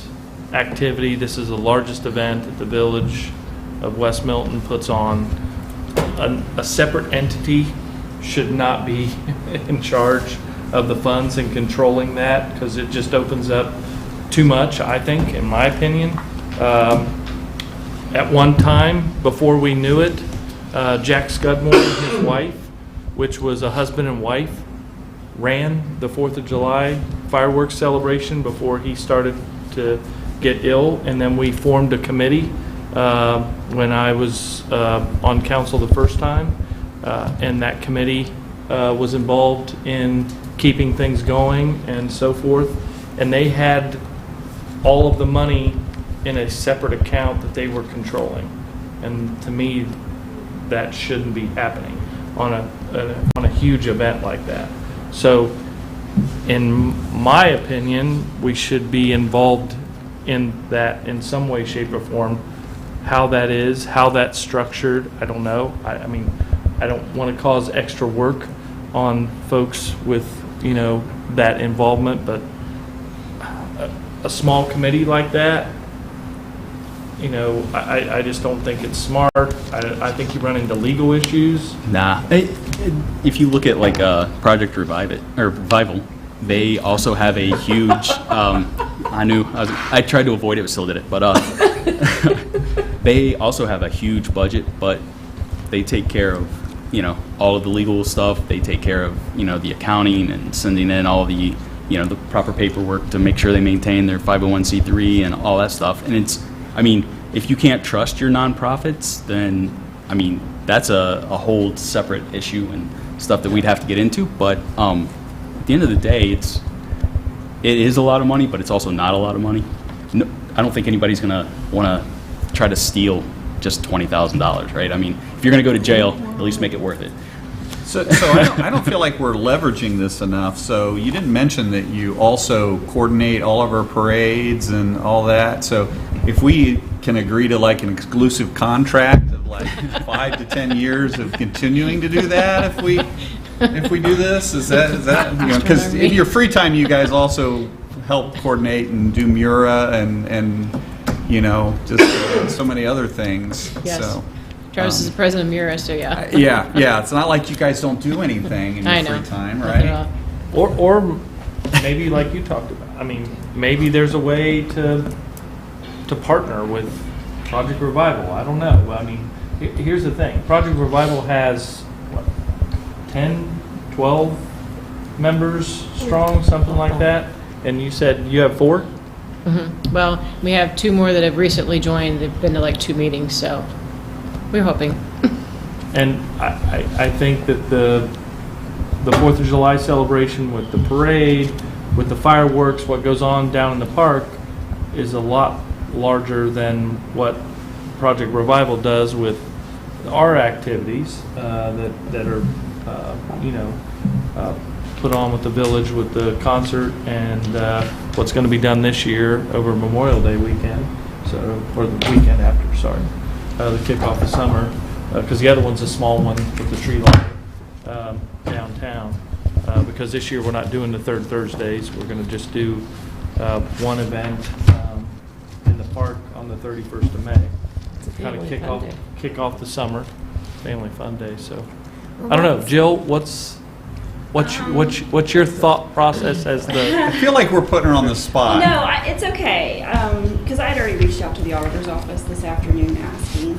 activity, this is the largest event that the Village of West Milton puts on. A separate entity should not be in charge of the funds and controlling that, because it just opens up too much, I think, in my opinion. At one time, before we knew it, Jack Scudmore and his wife, which was a husband and wife, ran the 4th of July fireworks celebration before he started to get ill. And then we formed a committee when I was on council the first time. And that committee was involved in keeping things going and so forth. And they had all of the money in a separate account that they were controlling. And to me, that shouldn't be happening on a huge event like that. So, in my opinion, we should be involved in that in some way, shape, or form. How that is, how that's structured, I don't know. I mean, I don't want to cause extra work on folks with, that involvement, but a small committee like that, I just don't think it's smart. I think you run into legal issues. Nah. If you look at like Project Revival, they also have a huge. I tried to avoid it, but still did it. But they also have a huge budget, but they take care of all of the legal stuff. They take care of the accounting and sending in all the the proper paperwork to make sure they maintain their 501c3 and all that stuff. And if you can't trust your nonprofits, then that's a whole separate issue and stuff that we'd have to get into. But at the end of the day, it is a lot of money, but it's also not a lot of money. No, I don't think anybody's gonna want to try to steal just $20,000, right? If you're gonna go to jail, at least make it worth it. So I don't feel like we're leveraging this enough. So you didn't mention that you also coordinate all of our parades and all that. So if we can agree to like an exclusive contract of like 5 to 10 years of continuing to do that, if we do this, is that because in your free time you guys also help coordinate and do Mura and just so many other things. Yes. So. Travis is the president of Mura, so yeah. Yeah. It's not like you guys don't do anything in your free time, right? Or maybe like you talked about. Maybe there's a way to partner with Project Revival. I don't know. Here's the thing. Project Revival has, what, 10, 12 members strong, something like that? And you said you have 4? Mm-hmm. Well, we have 2 more that have recently joined. They've been to like 2 meetings, so we're hoping. And I think that the 4th of July celebration with the parade, with the fireworks, what goes on down in the park is a lot larger than what Project Revival does with our activities that are put on with the village with the concert and what's going to be done this year over Memorial Day weekend, or the weekend after, sorry, the kickoff of summer, because the other one's a small one with the tree light downtown. Because this year we're not doing the third Thursdays, we're going to just do one event in the park on the 31st of May. Kind of kick off the summer, family fun day. So I don't know, Jill, what's your thought process as the? I feel like we're putting her on the spot. No, it's okay, because I had already reached out to the auditor's office this afternoon asking.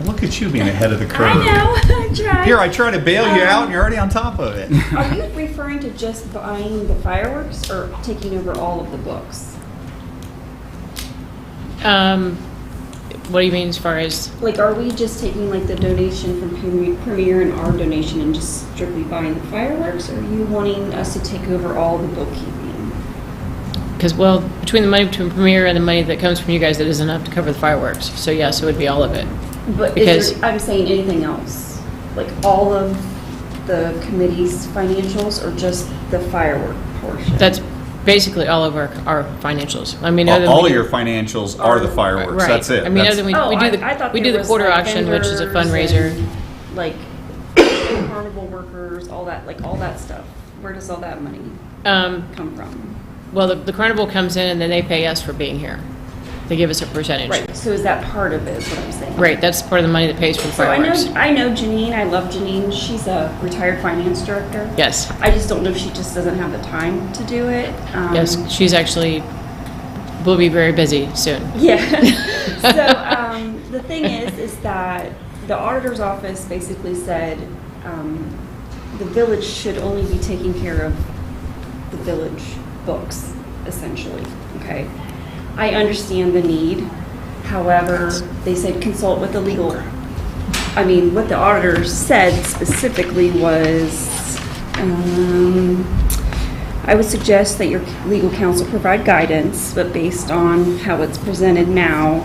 Look at you being ahead of the curve. I know, I tried. Here, I try to bail you out, and you're already on top of it. Are you referring to just buying the fireworks or taking over all of the books? What do you mean as far as? Like, are we just taking like the donation from Premier and our donation and just strictly buying the fireworks? Or are you wanting us to take over all the bookkeeping? Because, well, between the money between Premier and the money that comes from you guys, that isn't enough to cover the fireworks. So yes, it would be all of it. But I'm saying anything else? Like all of the committee's financials or just the firework portion? That's basically all of our financials. All of your financials are the fireworks. Right. That's it. Other than we do the quarter auction, which is a fundraiser. Like carnival workers, all that, like all that stuff. Where does all that money come from? Well, the carnival comes in and then they pay us for being here. They give us a percentage. Right, so is that part of it, is what I'm saying? Right, that's part of the money that pays for the So fireworks. I know Janine, I love Janine, she's a retired finance director. Yes, I just don't know if she just doesn't have the time to do it. yes, she's actually, will be very busy soon. Yeah. So the thing is that the auditor's office basically said the village should only be taking care of the village books, essentially, okay? I understand the need. However, they said consult with the legal. I mean, what the auditors said specifically was, I would suggest that your legal counsel provide guidance, but based on how it's presented now,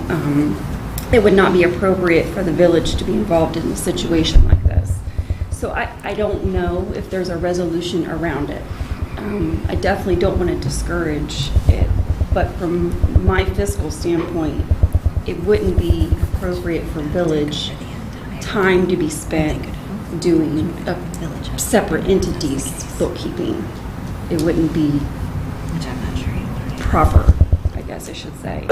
it would not be appropriate for the village to be involved in a situation like this. So I don't know if there's a resolution around it. I definitely don't want to discourage it, but from my fiscal standpoint, it wouldn't be appropriate for village time to be spent doing a separate entities bookkeeping. It wouldn't be proper, I guess I should say.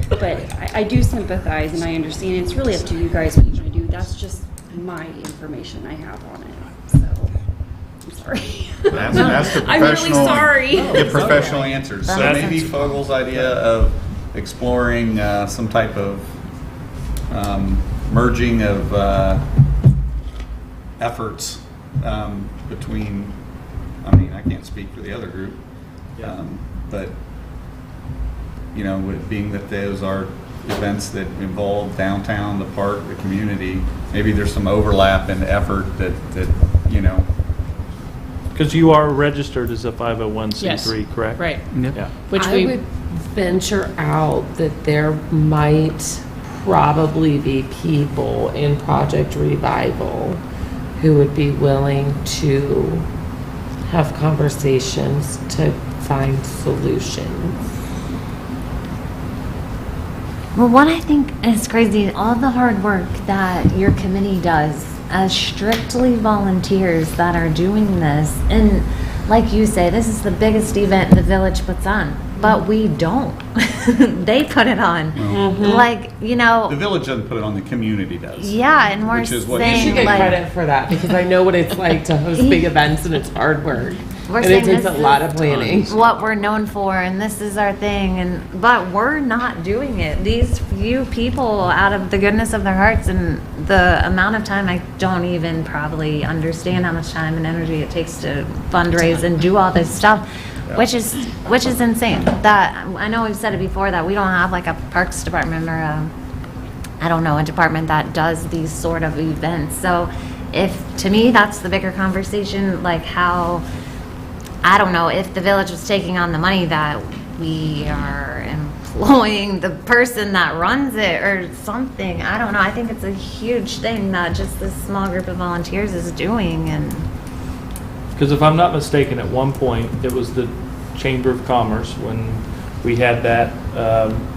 But I do sympathize and I understand. It's really up to you guys what you want to do. That's just my information I have on it. So, I'm sorry. That's the professional. I'm really sorry. Get professional answers. So That's maybe Fogel's idea of exploring some type of merging of efforts between, I mean, I can't speak for the other group, but, you know, with being that those are events that involve downtown, the park, the community, maybe there's some overlap in effort that you know. Because you are registered as a 501c3, Yes. correct? Right. Yeah. Which I would venture out that there might probably be people in Project Revival who would be willing to have conversations to find solutions. Well, what I think is crazy, all the hard work that your committee does as strictly volunteers that are doing this, and like you say, this is the biggest event the village puts on, but we don't. They put it on. Like, you know. The village doesn't put it on, the community does. Yeah, and we're Which is what You saying should get like, credit for that because I know what it's like to host big events and it's hard work. We're And it saying takes this a lot is of planning. what we're known for, and this is our thing, and but we're not doing it. These few people, out of the goodness of their hearts and the amount of time, I don't even probably understand how much time and energy it takes to fundraise and do all this stuff, which is insane. That I know we've said it before that we don't have like a parks department or I don't know, a department that does these sort of events. So if, to me, that's the bigger conversation, like how, I don't know, if the village was taking on the money that we are employing the person that runs it or something. I don't know. I think it's a huge thing that just this small group of volunteers is doing. And Because if I'm not mistaken, at one point, it was the Chamber of Commerce when we had that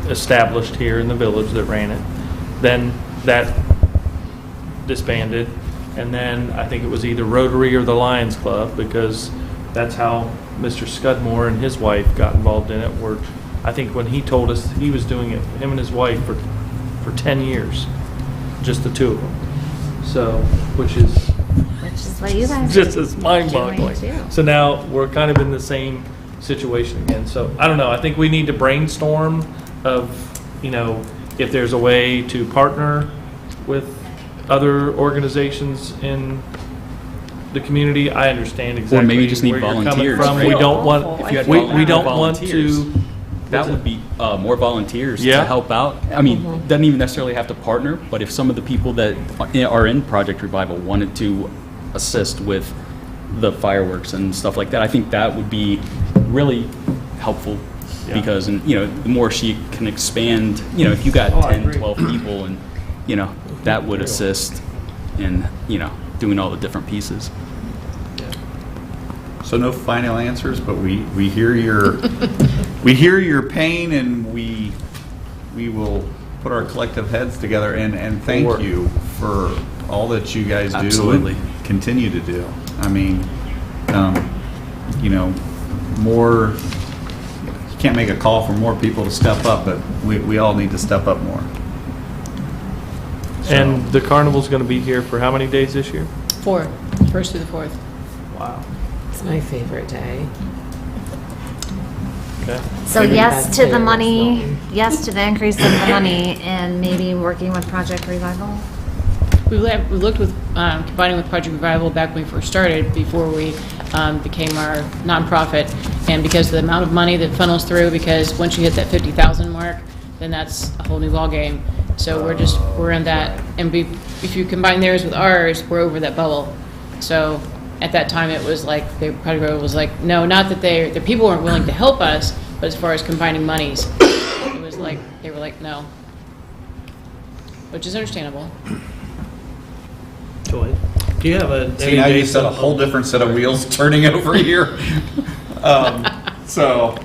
established here in the village that ran it. Then that disbanded, and then I think it was either Rotary or the Lions Club, because that's how Mr. Scudmore and his wife got involved in it. Where I think when he told us he was doing it, him and his wife, for 10 years, just the two of them. So, which is what you guys just are as mind-boggling. doing too. So now we're kind of in the same situation again. So I don't know. I think we need to brainstorm of, you know, if there's a way to partner with other organizations in the community. I understand exactly maybe just need where you're coming volunteers, from. right? We don't want, Awful. If you had we don't want volunteers, to. that would be more volunteers Yeah. to help out. I mean, doesn't even necessarily have to partner, but if some of the people that are in Project Revival wanted to assist with the fireworks and stuff like that, I think that would be really helpful. Yeah. Because, and, you know, the more she can expand, you know, if you got Oh, I 10, agree. 12 people, and, you know, that would assist in, you know, doing all the different pieces. So no final answers, but we hear your we hear your pain, and we will put our collective heads together and thank Work. you for all that you guys do. Absolutely. And continue to do. I mean, you know, more, you can't make a call for more people to step up, but we all need to step up more. And the carnival's going to be here for how many days this year? 4, 1st through the 4th. Wow. It's my favorite day. Okay. So Maybe yes that's to the favorite, money, Milton. yes to the increase of the money, and maybe working with Project Revival? We looked with combining with Project Revival back when we first started, before we became our nonprofit, and because of the amount of money that funnels through, because once you hit that 50,000 mark, then that's a whole new ballgame. So we're in that, and if you combine theirs with ours, we're over that bubble. So at that time, it was like Project Revival was like, no, not that the people weren't willing to help us, but as far as combining monies, it was like they were like, no, which is understandable. Joy, do you have See, now you set a whole different set of wheels turning over here. So,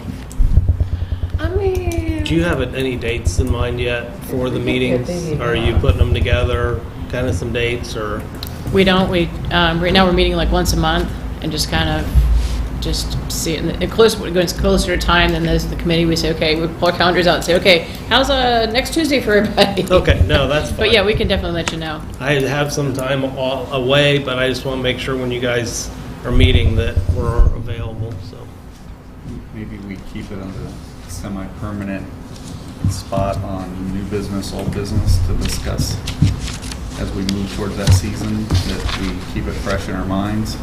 I mean, Do you have any dates in mind yet for the meetings? Maybe Are you putting them together, kind of some dates, or? We don't. Right now we're meeting like once a month and just kind of see it. And when it's closer to time, then there's the committee. We say, okay, we pull our calendars out and say, okay, how's next Tuesday for everybody? Okay, no, that's fine. But yeah, we can definitely let you know. I have some time away, but I just want to make sure when you guys are meeting that we're available, so. maybe we keep it on the semi-permanent spot on new business, old business to discuss as we move towards that season, that we keep it fresh in our minds.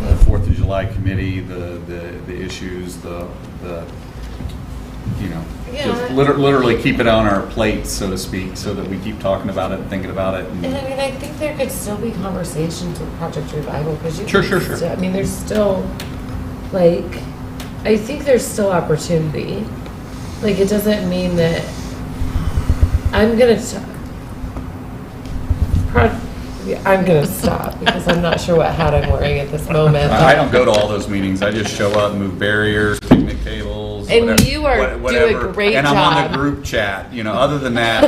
The 4th of July committee, the issues, the you know, just literally keep it on our plates, so to speak, so that we keep talking about it and thinking about it. And I mean, I think there could still be conversations with Project Revival, because Sure. I mean, there's still, like, I think there's still opportunity. Like, it doesn't mean that I'm gonna stop because I'm not sure what hat I'm wearing at this moment. I don't go to all those meetings. I just show up, move barriers, picnic tables. And whatever, you do whatever. a great and job. I'm on the group chat. You know, other than that,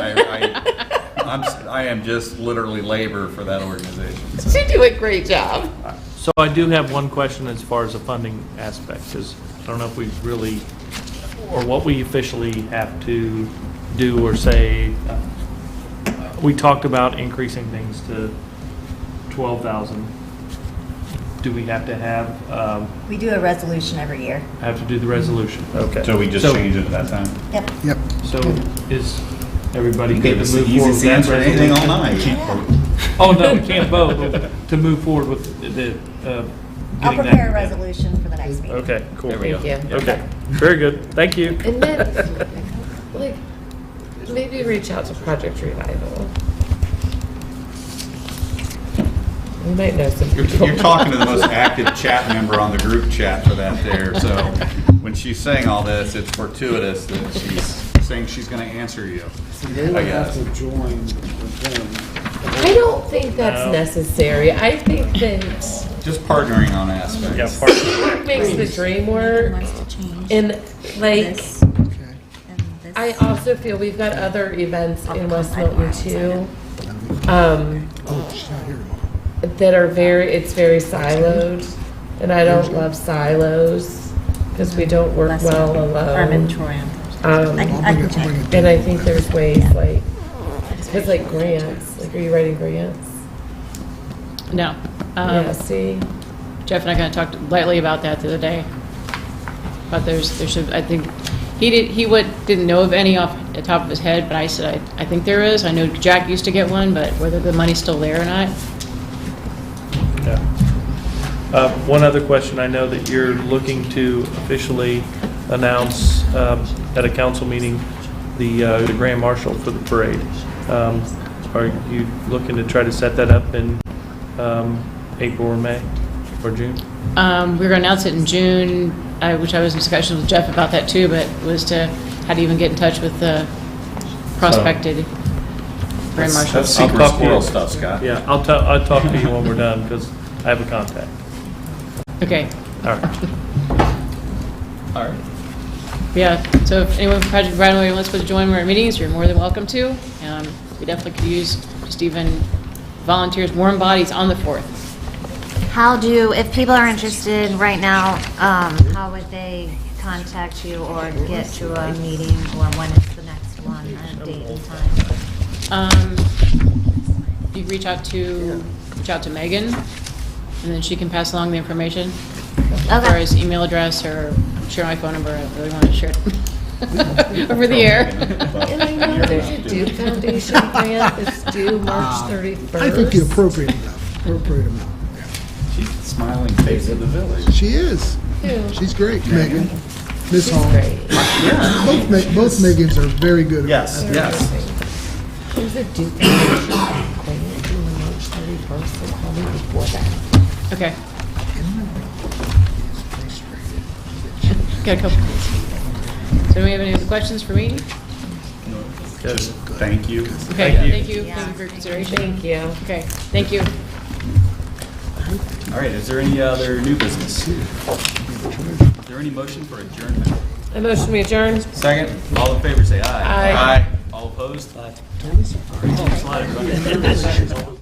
I am just literally labor for that organization. So. You do a great job. So I do have one question as far as the funding aspect, because I don't know if we really, or what we officially have to do or say. We talked about increasing things to 12,000. Do we have to have, We do a resolution every year. have to do the resolution? Okay. So we just change it at that time. Yep. Yep. So is everybody You good gave to us move the forward easiest with that answer to anything all resolution? night. Oh, no, we can't vote, but to move forward with the, I'll getting that. prepare a resolution for the next meeting. Okay, cool. Thank you. Okay, very good, thank you. And then, like, maybe reach out to Project Revival. We might know some people. You're talking to the most active chat member on the group chat for that there. So when she's saying all this, it's fortuitous that she's saying she's going to answer you. I guess. I don't think that's necessary. I think that Just partnering on aspects. Yeah, part, work makes the dream work. Wants to change And, like, this Okay. and this. I also feel we've got other events in West Milton too, Oh, she's not here tomorrow. that are it's very siloed, and I don't love silos, because we don't work Less well Carmen, alone. Troy. Um, I can check. And I think there's ways, like, because like grants, like, are you writing grants? No. Yeah, see? Jeff and I kind of talked lightly about that the other day. But there should, I think, he didn't know of any off the top of his head, but I said, I think there is. I know Jack used to get one, but whether the money's still there or not. yeah. One other question, I know that you're looking to officially announce at a council meeting the grand marshal for the parade. Are you looking to try to set that up in April or May or June? We're going to announce it in June, which I was in discussion with Jeff about that too, but was to how to even get in touch with the prospected grand marshal. That's I'll secret talk to squirrel you. stuff, Scott. Yeah, I'll talk to you when we're done, because I have a contact. Okay. All right. All right. Yeah, so if anyone from Project Revival wants to join our meetings, you're more than welcome to. we definitely could use just even volunteers, warm bodies on the 4th. If people are interested right now, how would they contact you or get to a meeting, or when is the next one, a date and time? You reach out to Megan, and then she can pass along the information. As far as email address or share my phone number, I don't really want to share it over the air. And I know there's a Duke Foundation grant that's due March 31st. I think the appropriate amount. She's the smiling face of the village. She is. Who? She's great, Megan. Miss She's Hall. great. Both Megans are very good. Yes, yes. There's a Duke Foundation grant due on March 31st, so call me before that. Okay. Got a couple. So do we have any other questions for me? Just thank you. Okay, thank you. Thank you for your consideration. Thank you. Okay, thank you. All right, is there any other new business? Is there any motion for adjournment? A motion we adjourn? Second, all in favor, say aye. Aye. All opposed? Aye. Slide, everybody.